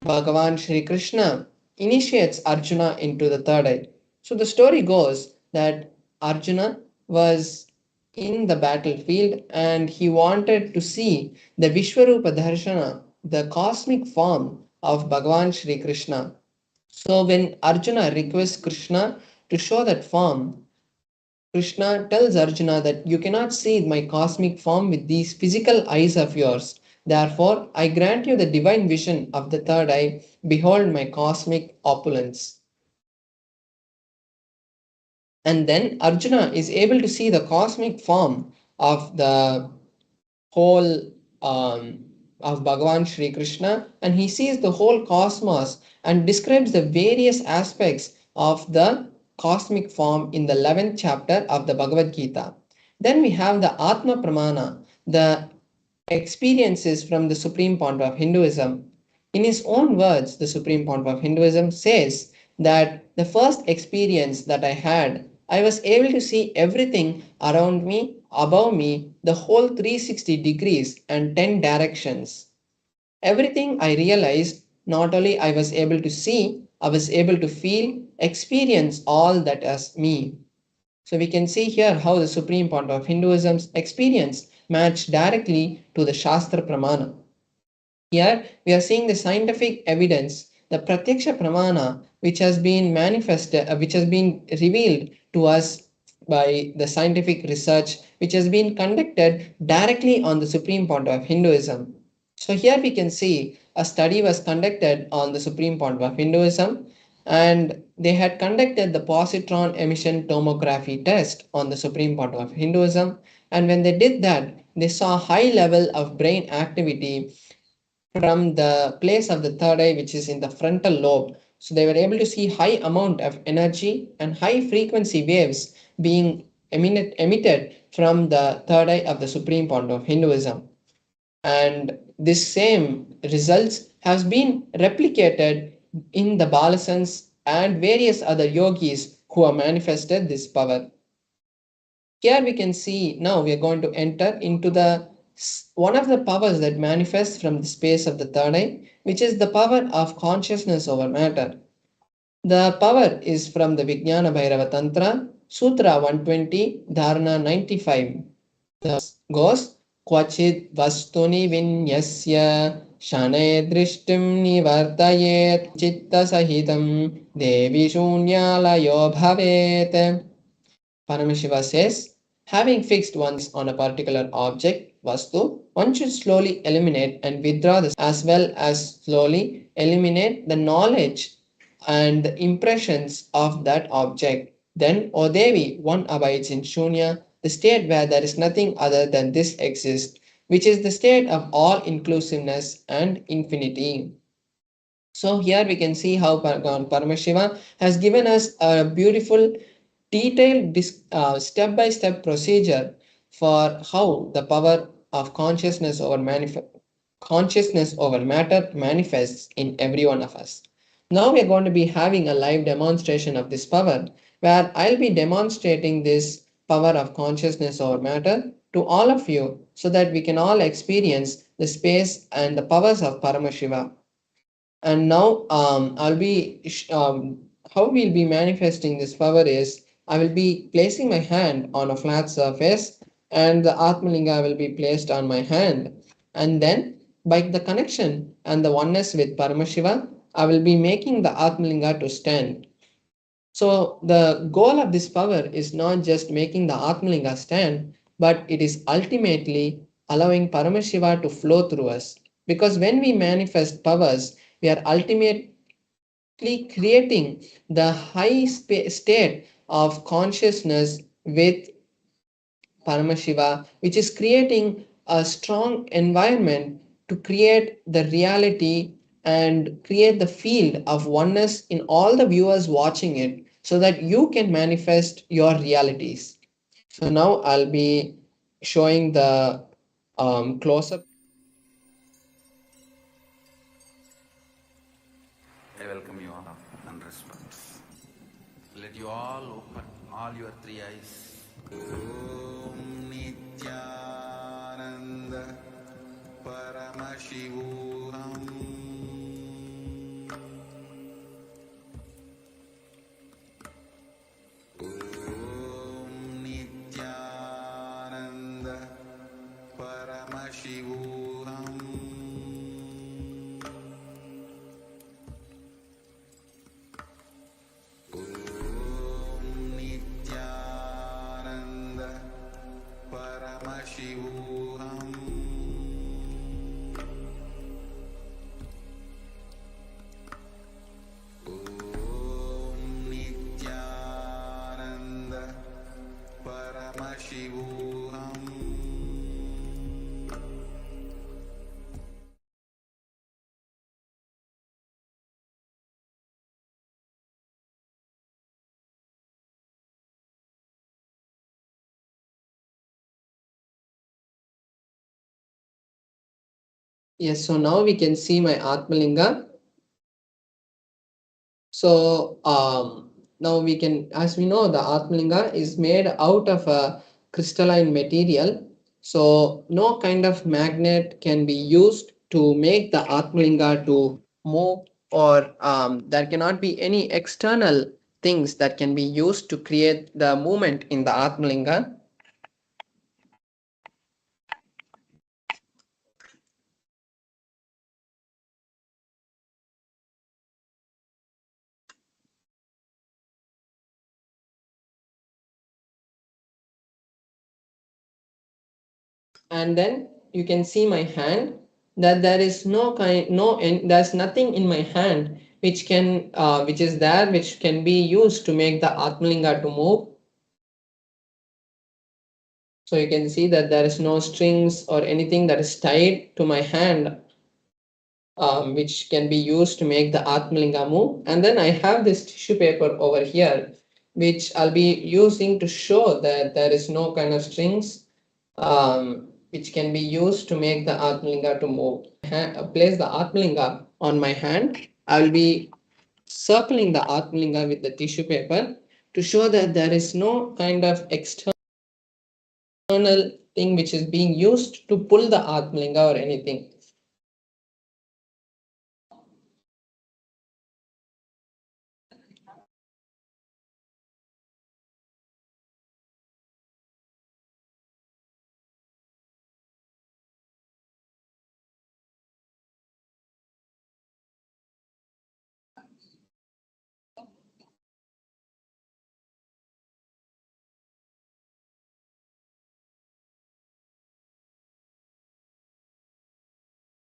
Bhagavan Shri Krishna initiates Arjuna into the third eye. So the story goes that Arjuna was in the battlefield and he wanted to see the Vishwarupa Darshana, the cosmic form of Bhagavan Shri Krishna. So when Arjuna requests Krishna to show that form, Krishna tells Arjuna that you cannot see my cosmic form with these physical eyes of yours. Therefore, I grant you the divine vision of the third eye. Behold my cosmic opulence. And then Arjuna is able to see the cosmic form of the whole of Bhagavan Shri Krishna, and he sees the whole cosmos and describes the various aspects of the cosmic form in the 11th chapter of the Bhagavad Gita. Then we have the Atma Pramana, the experiences from the Supreme Point of Hinduism. In his own words, the Supreme Point of Hinduism says that the first experience that I had, I was able to see everything around me, above me, the whole 360 degrees and 10 directions. Everything I realized, not only I was able to see, I was able to feel, experience all that as me. So we can see here how the Supreme Point of Hinduism's experience matched directly to the Shastra Pramana. Here we are seeing the scientific evidence, the Pratyaksha Pramana, which has been manifested, which has been revealed to us by the scientific research which has been conducted directly on the Supreme Pontiff of Hinduism. So here we can see a study was conducted on the Supreme Pontiff of Hinduism, and they had conducted the positron emission tomography test on the Supreme Pontiff of Hinduism, and when they did that they saw high level of brain activity from the place of the third eye, which is in the frontal lobe. So they were able to see high amount of energy and high frequency waves being emitted from the third eye of the Supreme Pontiff of Hinduism. And this same results has been replicated in the Balasans and various other yogis who have manifested this power. Here we can see now we are going to enter into the one of the powers that manifests from the space of the third eye, which is the power of consciousness over matter. The power is from the Vijnana Bhairava Tantra, Sutra 120, Dharana 95. Thus goes Kvachid Vastuni Vinyasya Shane Drishtim Nivartayet Chitta Sahitam Devi Shunyalayo Bhavet. Paramashiva says, having fixed one's on a particular object, Vastu, one should slowly eliminate and withdraw this as well as slowly eliminate the knowledge and the impressions of that object. Then, O Devi, one abides in Shunya, the state where there is nothing other than this exists, which is the state of all inclusiveness and infinity. So here we can see how Paramashiva has given us a beautiful detailed step-by-step procedure for how the power of consciousness over matter manifests in every one of us. Now we are going to be having a live demonstration of this power where I'll be demonstrating this power of consciousness over matter to all of you so that we can all experience the space and the powers of Paramashiva. And now how we'll be manifesting this power is I will be placing my hand on a flat surface and the Atmalinga will be placed on my hand. And then by the connection and the oneness with Paramashiva, I will be making the Atmalinga to stand. So the goal of this power is not just making the Atmalinga stand, but it is ultimately allowing Paramashiva to flow through us. Because when we manifest powers, we are ultimately creating the state of consciousness with Paramashiva, which is creating a strong environment to create the reality and create the field of oneness in all the viewers watching it so that you can manifest your realities. So now I'll be showing the close up. I welcome you all and respect. Let you all open all your three eyes. Om Nithyananda Paramashivam. Om Nithyananda Paramashivam. Om Nithyananda Paramashivam. Om Nithyananda Paramashivam. Yes, so now we can see my Atmalinga. So now we can, as we know, the Atmalinga is made out of a crystalline material. So no kind of magnet can be used to make the Atmalinga to move, or there cannot be any external things that can be used to create the movement in the Atmalinga. and then you can see my hand, that there is there's nothing in my hand which is there, which can be used to make the Atmalinga to move. So you can see that there is no strings or anything that is tied to my hand, which can be used to make the Atmalinga move. And then I have this tissue paper over here, which I'll be using to show that there is no kind of strings which can be used to make the Atmalinga to move. Place the Atmalinga on my hand. I will be circling the Atmalinga with the tissue paper to show that there is no kind of external thing which is being used to pull the Atmalinga or anything.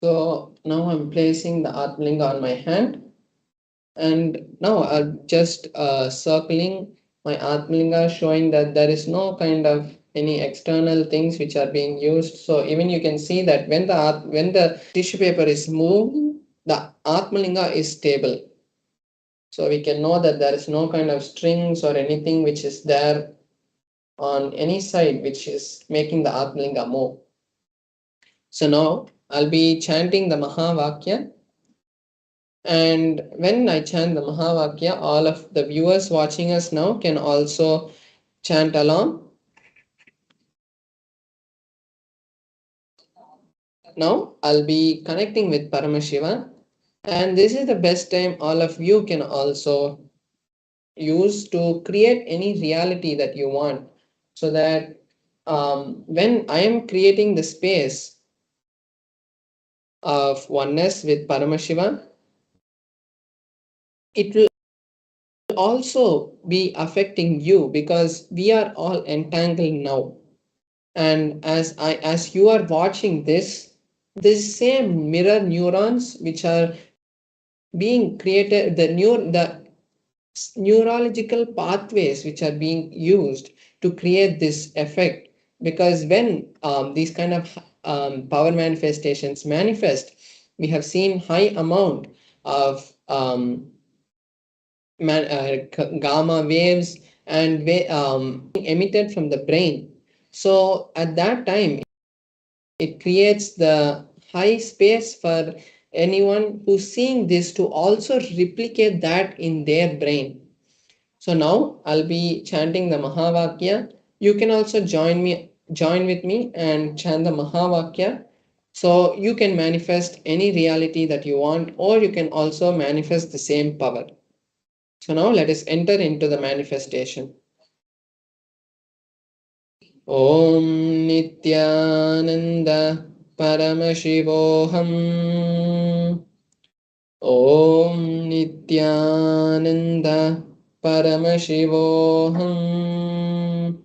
So now I'm placing the Atmalinga on my hand, and now I'm just circling my Atmalinga, showing that there is no kind of any external things which are being used. So even you can see that when the tissue paper is moved, the Atmalinga is stable. So we can know that there is no kind of strings or anything which is there on any side which is making the Atmalinga move. So now I'll be chanting the Mahavakya. And when I chant the Mahavakya, all of the viewers watching us now can also chant along. Now I'll be connecting with Paramashiva, and this is the best time all of you can also use to create any reality that you want, so that when I am creating the space of oneness with Paramashiva, it will also be affecting you, because we are all entangled now. And as you are watching this same mirror neurons which are being created, the neurological pathways which are being used to create this effect. Because when these kind of power manifestations manifest, we have seen high amount of gamma waves and emitted from the brain. So at that time, it creates the high space for anyone who's seeing this to also replicate that in their brain. So now I'll be chanting the Mahavakya. You can also join with me and chant the Mahavakya. So you can manifest any reality that you want, or you can also manifest the same power. So now let us enter into the manifestation. Om Nithyananda Paramashivoham. Om Nithyananda Paramashivoham.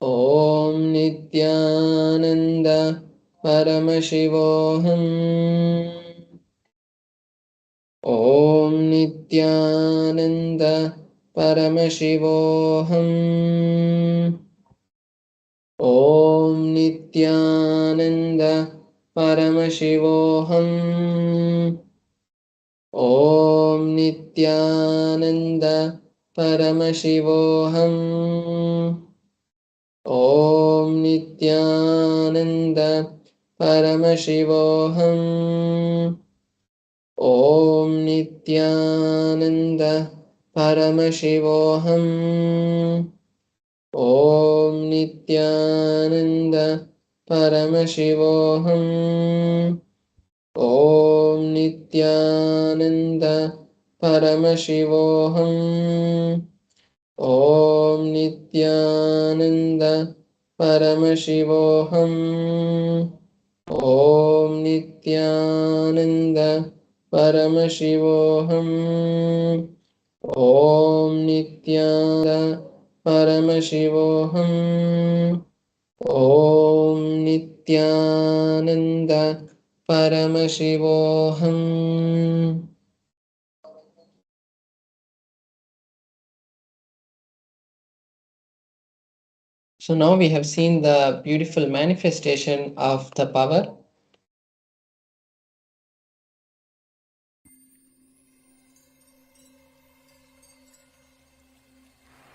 Om Nithyananda Paramashivoham. Om Nithyananda Paramashivoham. Om Nithyananda Paramashivoham. Om Nithyananda Paramashivoham. Om Nithyananda Paramashivoham. Om Nithyananda Paramashivoham. Om Nithyananda Paramashivoham. Om Nithyananda Paramashivoham. Om Nithyananda Paramashivoham. Om Nithyananda Paramashivoham. Om Nithyananda Paramashivoham. Om Nithyananda Paramashivoham. So now we have seen the beautiful manifestation of the power.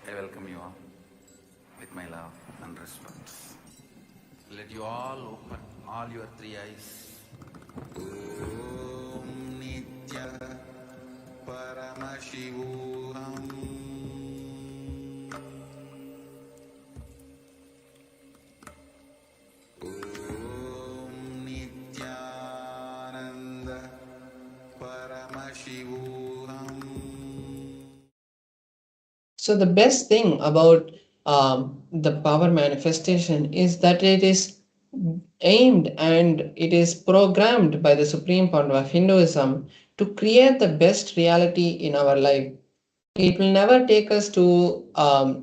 I welcome you all with my love and respect. Let you all open all your three eyes. Om Nitya Paramashivam. Om Nityananda Paramashivam. So the best thing about the power manifestation is that it is aimed and it is programmed by the Supreme Founder of Hinduism to create the best reality in our life. It will never take us to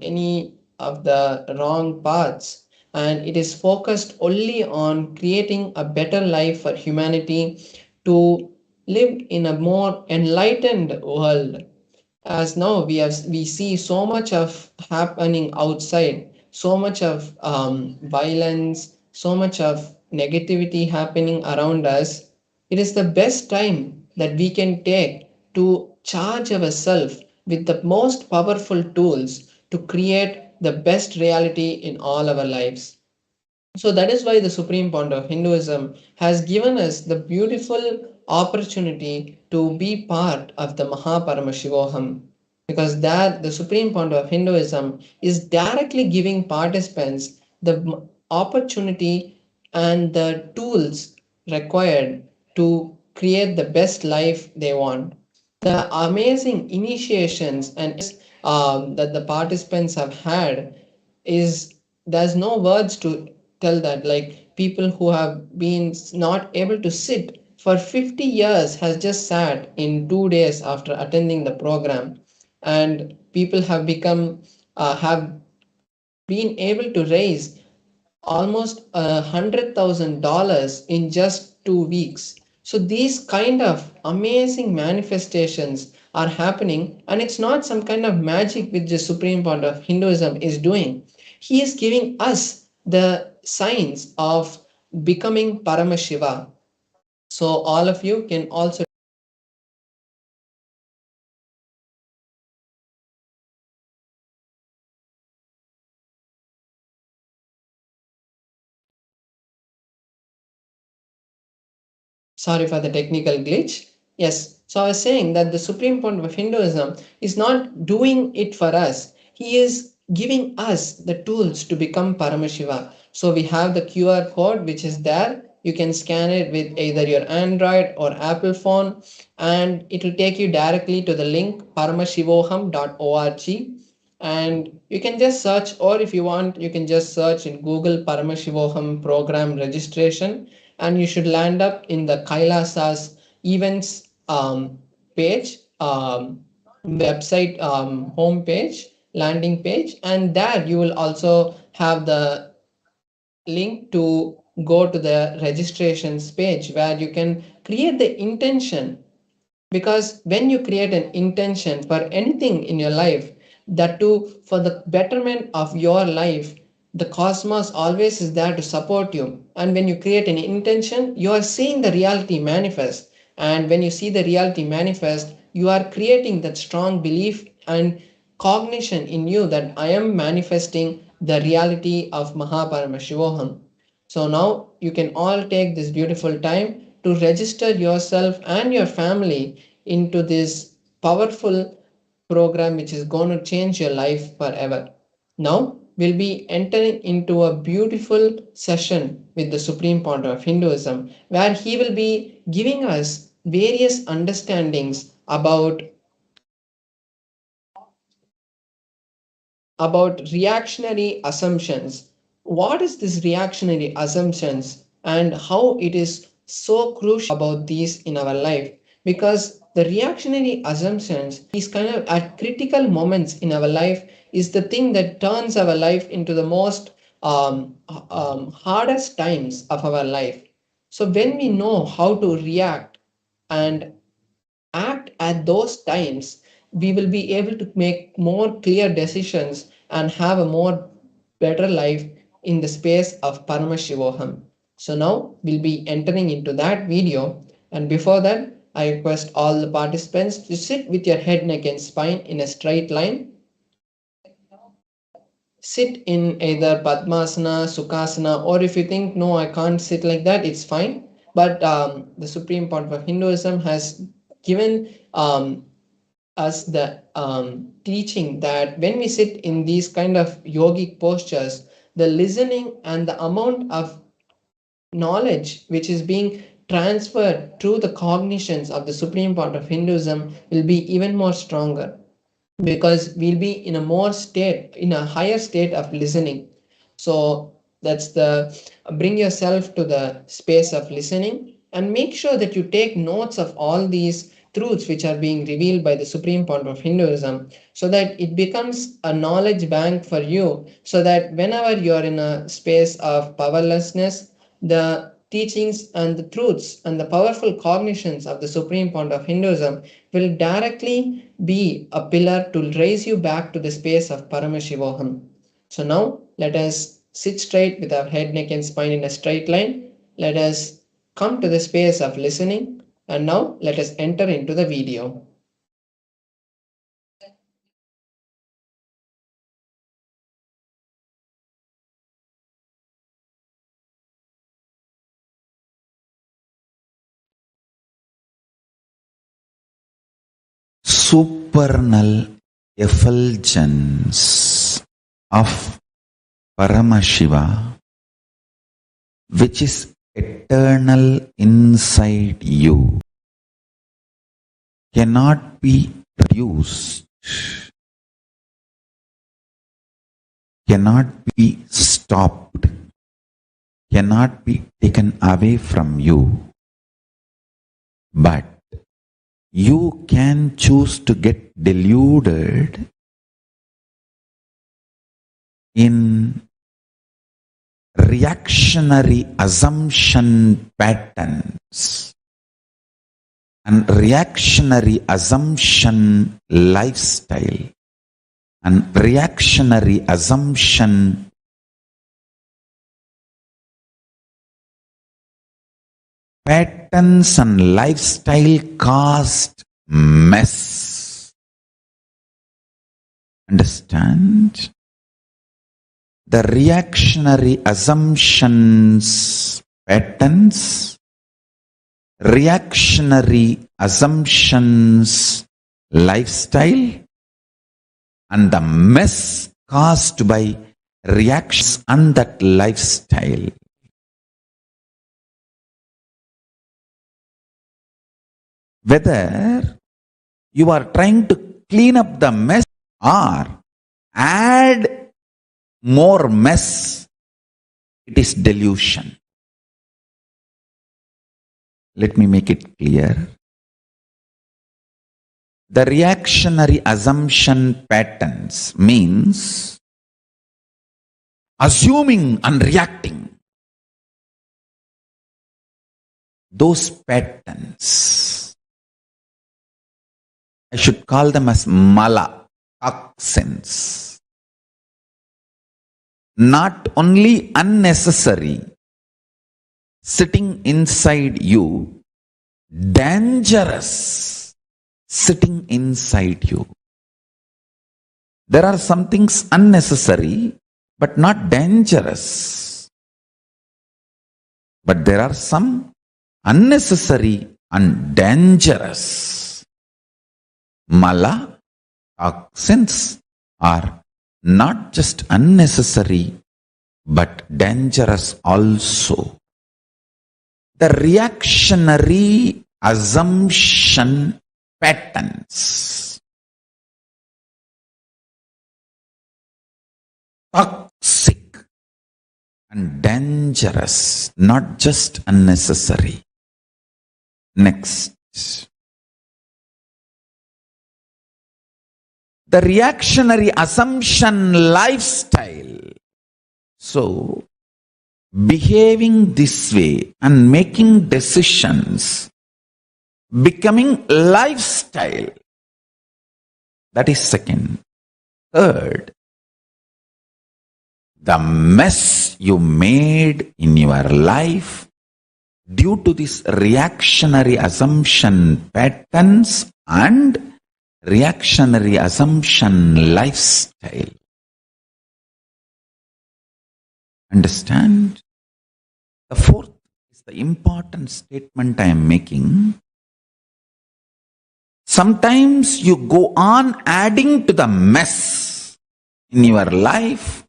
any of the wrong paths, and it is focused only on creating a better life for humanity to live in a more enlightened world. As now we see so much of happening outside, so much of violence, so much of negativity happening around us. It is the best time that we can take to charge ourselves with the most powerful tools to create the best reality in all our lives. So that is why the Supreme Founder of Hinduism has given us the beautiful opportunity to be part of the Mahaparamashivoham. Because that the Supreme Founder of Hinduism is directly giving participants the opportunity and the tools required to create the best life they want. The amazing initiations and that the participants have had is there's no words to tell that. Like people who have been not able to sit for 50 years has just sat in 2 days after attending the program, and people have become have been able to raise almost $100,000 in just 2 weeks. So these kind of amazing manifestations are happening, and it's not some kind of magic which the Supreme Founder of Hinduism is doing. He is giving us the signs of becoming Paramashiva. So all of you can also. Sorry for the technical glitch. Yes, so I was saying that the Supreme Point of Hinduism is not doing it for us. He is giving us the tools to become Paramashiva. So we have the QR code which is there. You can scan it with either your Android or Apple phone, and it will take you directly to the link paramashivoham.org, and you can just search, or if you want you can just search in Google Paramashivoham program registration, and you should land up in the Kailasa's events page, website, home page, landing page, and there you will also have the link to go to the registrations page where you can create the intention. Because when you create an intention for anything in your life, that too for the betterment of your life, the cosmos always is there to support you. And when you create an intention, you are seeing the reality manifest. And when you see the reality manifest, you are creating that strong belief and cognition in you that I am manifesting the reality of Mahaparamashivoham. So now you can all take this beautiful time to register yourself and your family into this powerful program which is going to change your life forever. Now we'll be entering into a beautiful session with the Supreme Founder of Hinduism, where he will be giving us various understandings about reactionary assumptions. What is this reactionary assumptions and how it is so crucial about these in our life? Because the reactionary assumptions is kind of at critical moments in our life is the thing that turns our life into the most hardest times of our life. So when we know how to react and act at those times, we will be able to make more clear decisions and have a more better life in the space of Paramashivoham. So now we'll be entering into that video, and before that I request all the participants to sit with your head, neck and spine in a straight line. Sit in either Padmasana, Sukhasana, or if you think no, I can't sit like that, it's fine. But the Supreme Point of Hinduism has given us the teaching that when we sit in these kind of yogic postures, the listening and the amount of knowledge which is being transferred through the cognitions of the Supreme Point of Hinduism will be even more stronger, because we'll be in a more state, in a higher state of listening. So that's the bring yourself to the space of listening and make sure that you take notes of all these truths which are being revealed by the Supreme Point of Hinduism, so that it becomes a knowledge bank for you, so that whenever you're in a space of powerlessness, the teachings and the truths and the powerful cognitions of the Supreme Point of Hinduism will directly be a pillar to raise you back to the space of Paramashivoham. So now let us sit straight with our head, neck and spine in a straight line. Let us come to the space of listening, and now let us enter into the video. Supernal effulgence of Paramashiva, which is eternal inside you, cannot be reduced, cannot be stopped, cannot be taken away from you, but you can choose to get deluded in reactionary assumption patterns and reactionary assumption lifestyle and reactionary assumption patterns and lifestyle caused mess. Understand? The reactionary assumptions patterns, reactionary assumptions lifestyle, and the mess caused by reactions and that lifestyle. Whether you are trying to clean up the mess or add more mess, it is delusion. Let me make it clear. The reactionary assumption patterns means assuming and reacting. Those patterns, I should call them as mala, toxins. Not only unnecessary, sitting inside you, dangerous, sitting inside you. There are some things unnecessary, but not dangerous. But there are some unnecessary and dangerous. Mala, toxins are not just unnecessary, but dangerous also. The reactionary assumption patterns, toxic and dangerous, not just unnecessary. Next. The reactionary assumption lifestyle So, behaving this way and making decisions, becoming lifestyle, that is second. Third, the mess you made in your life due to this reactionary assumption patterns and reactionary assumption lifestyle. Understand? The fourth is the important statement I am making. Sometimes you go on adding to the mess in your life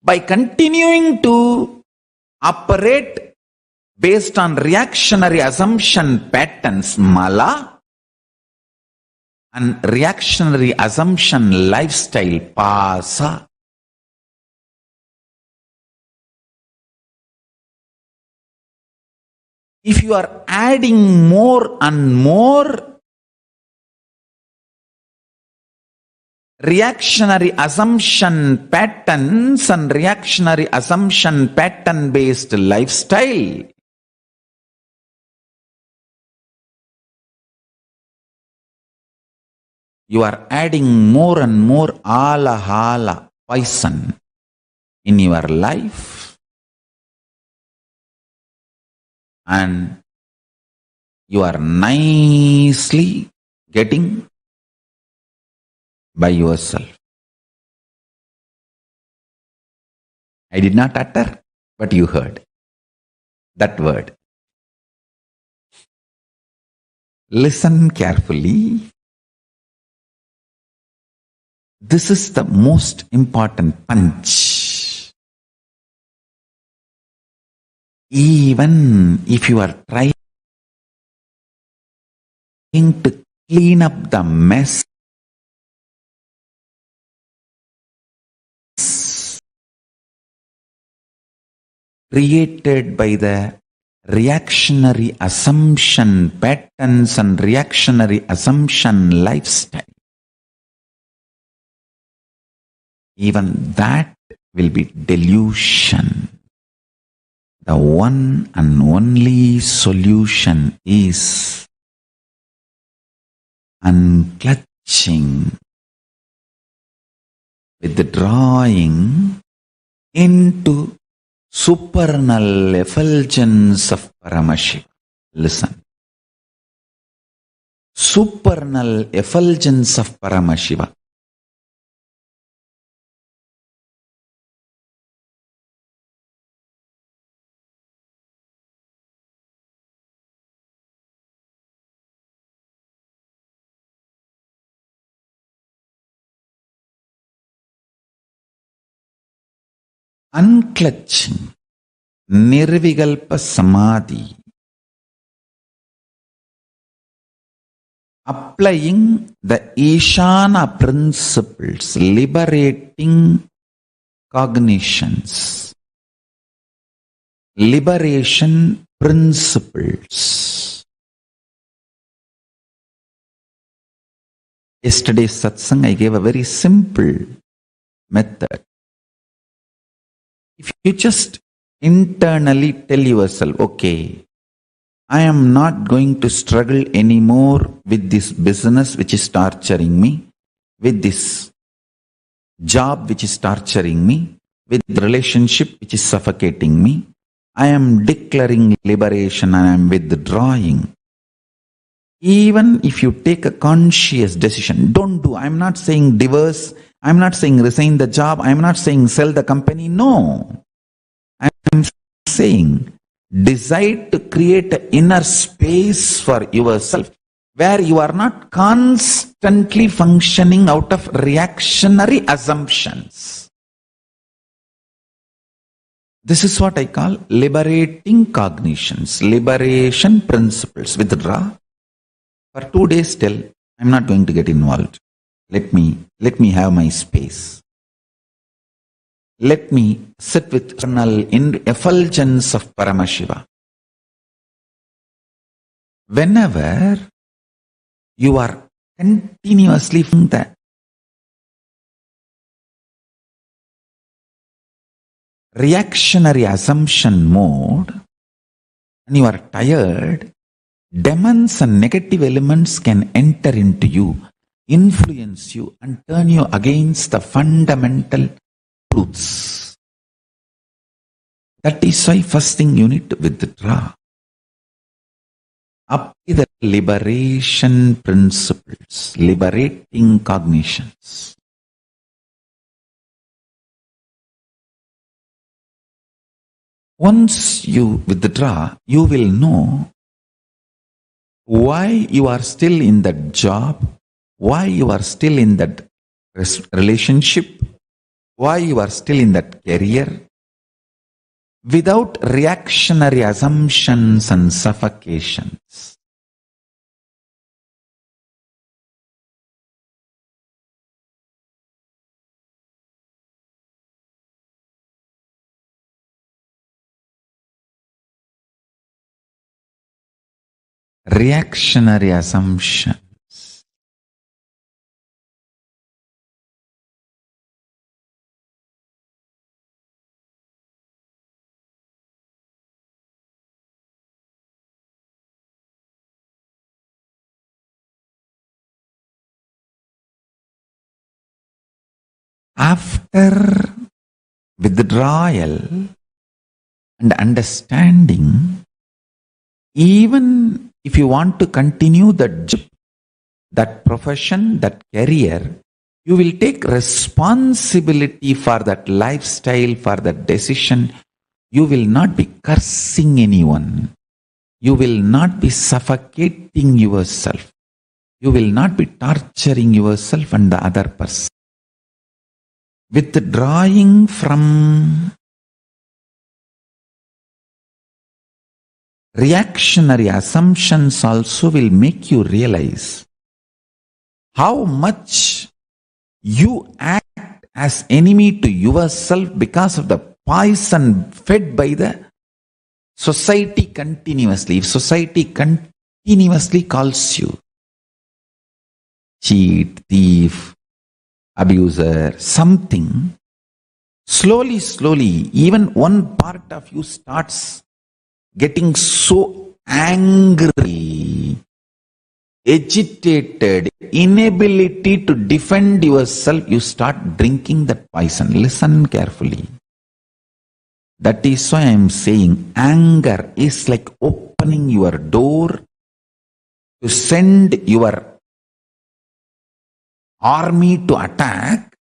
by continuing to operate based on reactionary assumption patterns, mala, and reactionary assumption lifestyle, pasa. If you are adding more and more reactionary assumption patterns and reactionary assumption pattern based lifestyle, you are adding more and more alahala poison in your life, and you are nicely getting by yourself. I did not utter, but you heard that word. Listen carefully. This is the most important punch. Even if you are trying to clean up the mess created by the reactionary assumption patterns and reactionary assumption lifestyle, even that will be delusion. The one and only solution is unclutching, withdrawing into supernal effulgence of Paramashivam. Listen. Supernal effulgence of Paramashivam. Unclutching, Nirvikalpa Samadhi, applying the Ishana principles, liberating cognitions, liberation principles. Yesterday's satsang, I gave a very simple method. If you just internally tell yourself, okay, I am not going to struggle anymore with this business which is torturing me, with this job which is torturing me, with the relationship which is suffocating me. I am declaring liberation and I am withdrawing. Even if you take a conscious decision, don't do. I am not saying divorce. I am not saying resign the job. I am not saying sell the company. No. I am saying decide to create an inner space for yourself where you are not constantly functioning out of reactionary assumptions. This is what I call liberating cognitions, liberation principles. Withdraw. For 2 days till, I am not going to get involved. Let me have my space. Let me sit with eternal effulgence of Paramashiva. Whenever you are continuously feeling that reactionary assumption mode and you are tired, demons and negative elements can enter into you, influence you and turn you against the fundamental truths. That is why first thing you need to withdraw. Apply the liberation principles, liberating cognitions. Once you withdraw, you will know why you are still in that job, why you are still in that relationship, why you are still in that career, without reactionary assumptions and suffocations. Reactionary assumptions. After withdrawal and understanding, even if you want to continue that job, that profession, that career, you will take responsibility for that lifestyle, for that decision. You will not be cursing anyone. You will not be suffocating yourself. You will not be torturing yourself and the other person. Withdrawing from reactionary assumptions also will make you realize how much you act as enemy to yourself because of the poison fed by the society continuously. If society continuously calls you cheat, thief, abuser, something, slowly, even one part of you starts getting so angry, agitated, inability to defend yourself, you start drinking that poison. Listen carefully. That is why I am saying anger is like opening your door to send your army to attack,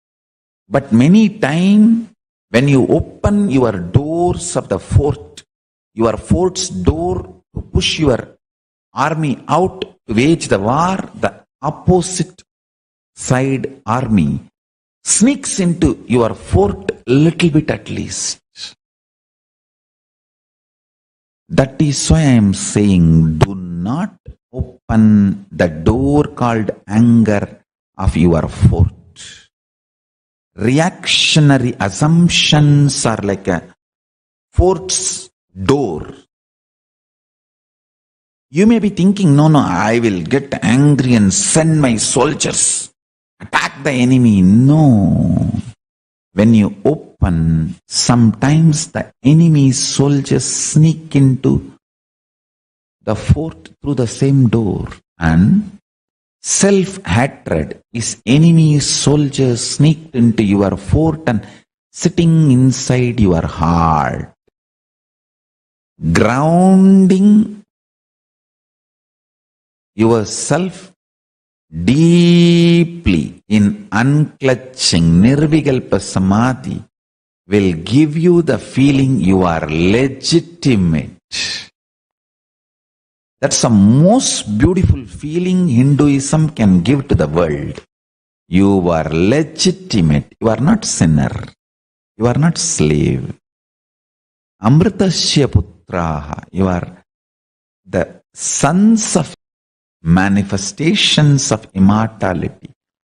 but many times when you open your doors of the fort, your fort's door to push your army out to wage the war, the opposite side army sneaks into your fort a little bit at least. That is why I am saying do not open the door called anger of your fort. Reactionary assumptions are like a fort's door. You may be thinking, no, I will get angry and send my soldiers, attack the enemy. No. When you open, sometimes the enemy soldiers sneak into the fort through the same door, and self-hatred is enemy soldiers sneaked into your fort and sitting inside your heart. Grounding yourself deeply in unclutching Nirvikalpa Samadhi will give you the feeling you are legitimate. That's the most beautiful feeling Hinduism can give to the world. You are legitimate. You are not sinner. You are not slave. Amritasya putraha. You are the sons of manifestations of immortality.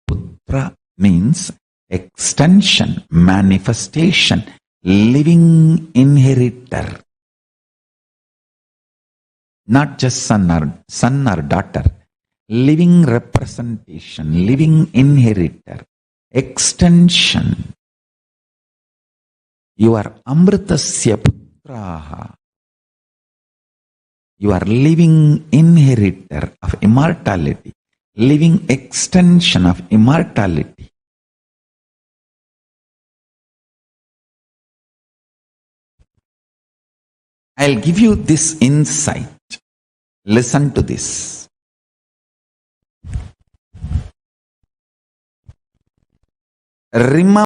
Putra means extension, manifestation, living inheritor. Not just son or daughter, living representation, living inheritor, extension. You are Amritasya Putraha. You are living inheritor of immortality, living extension of immortality. I'll give you this insight. Listen to this. Remember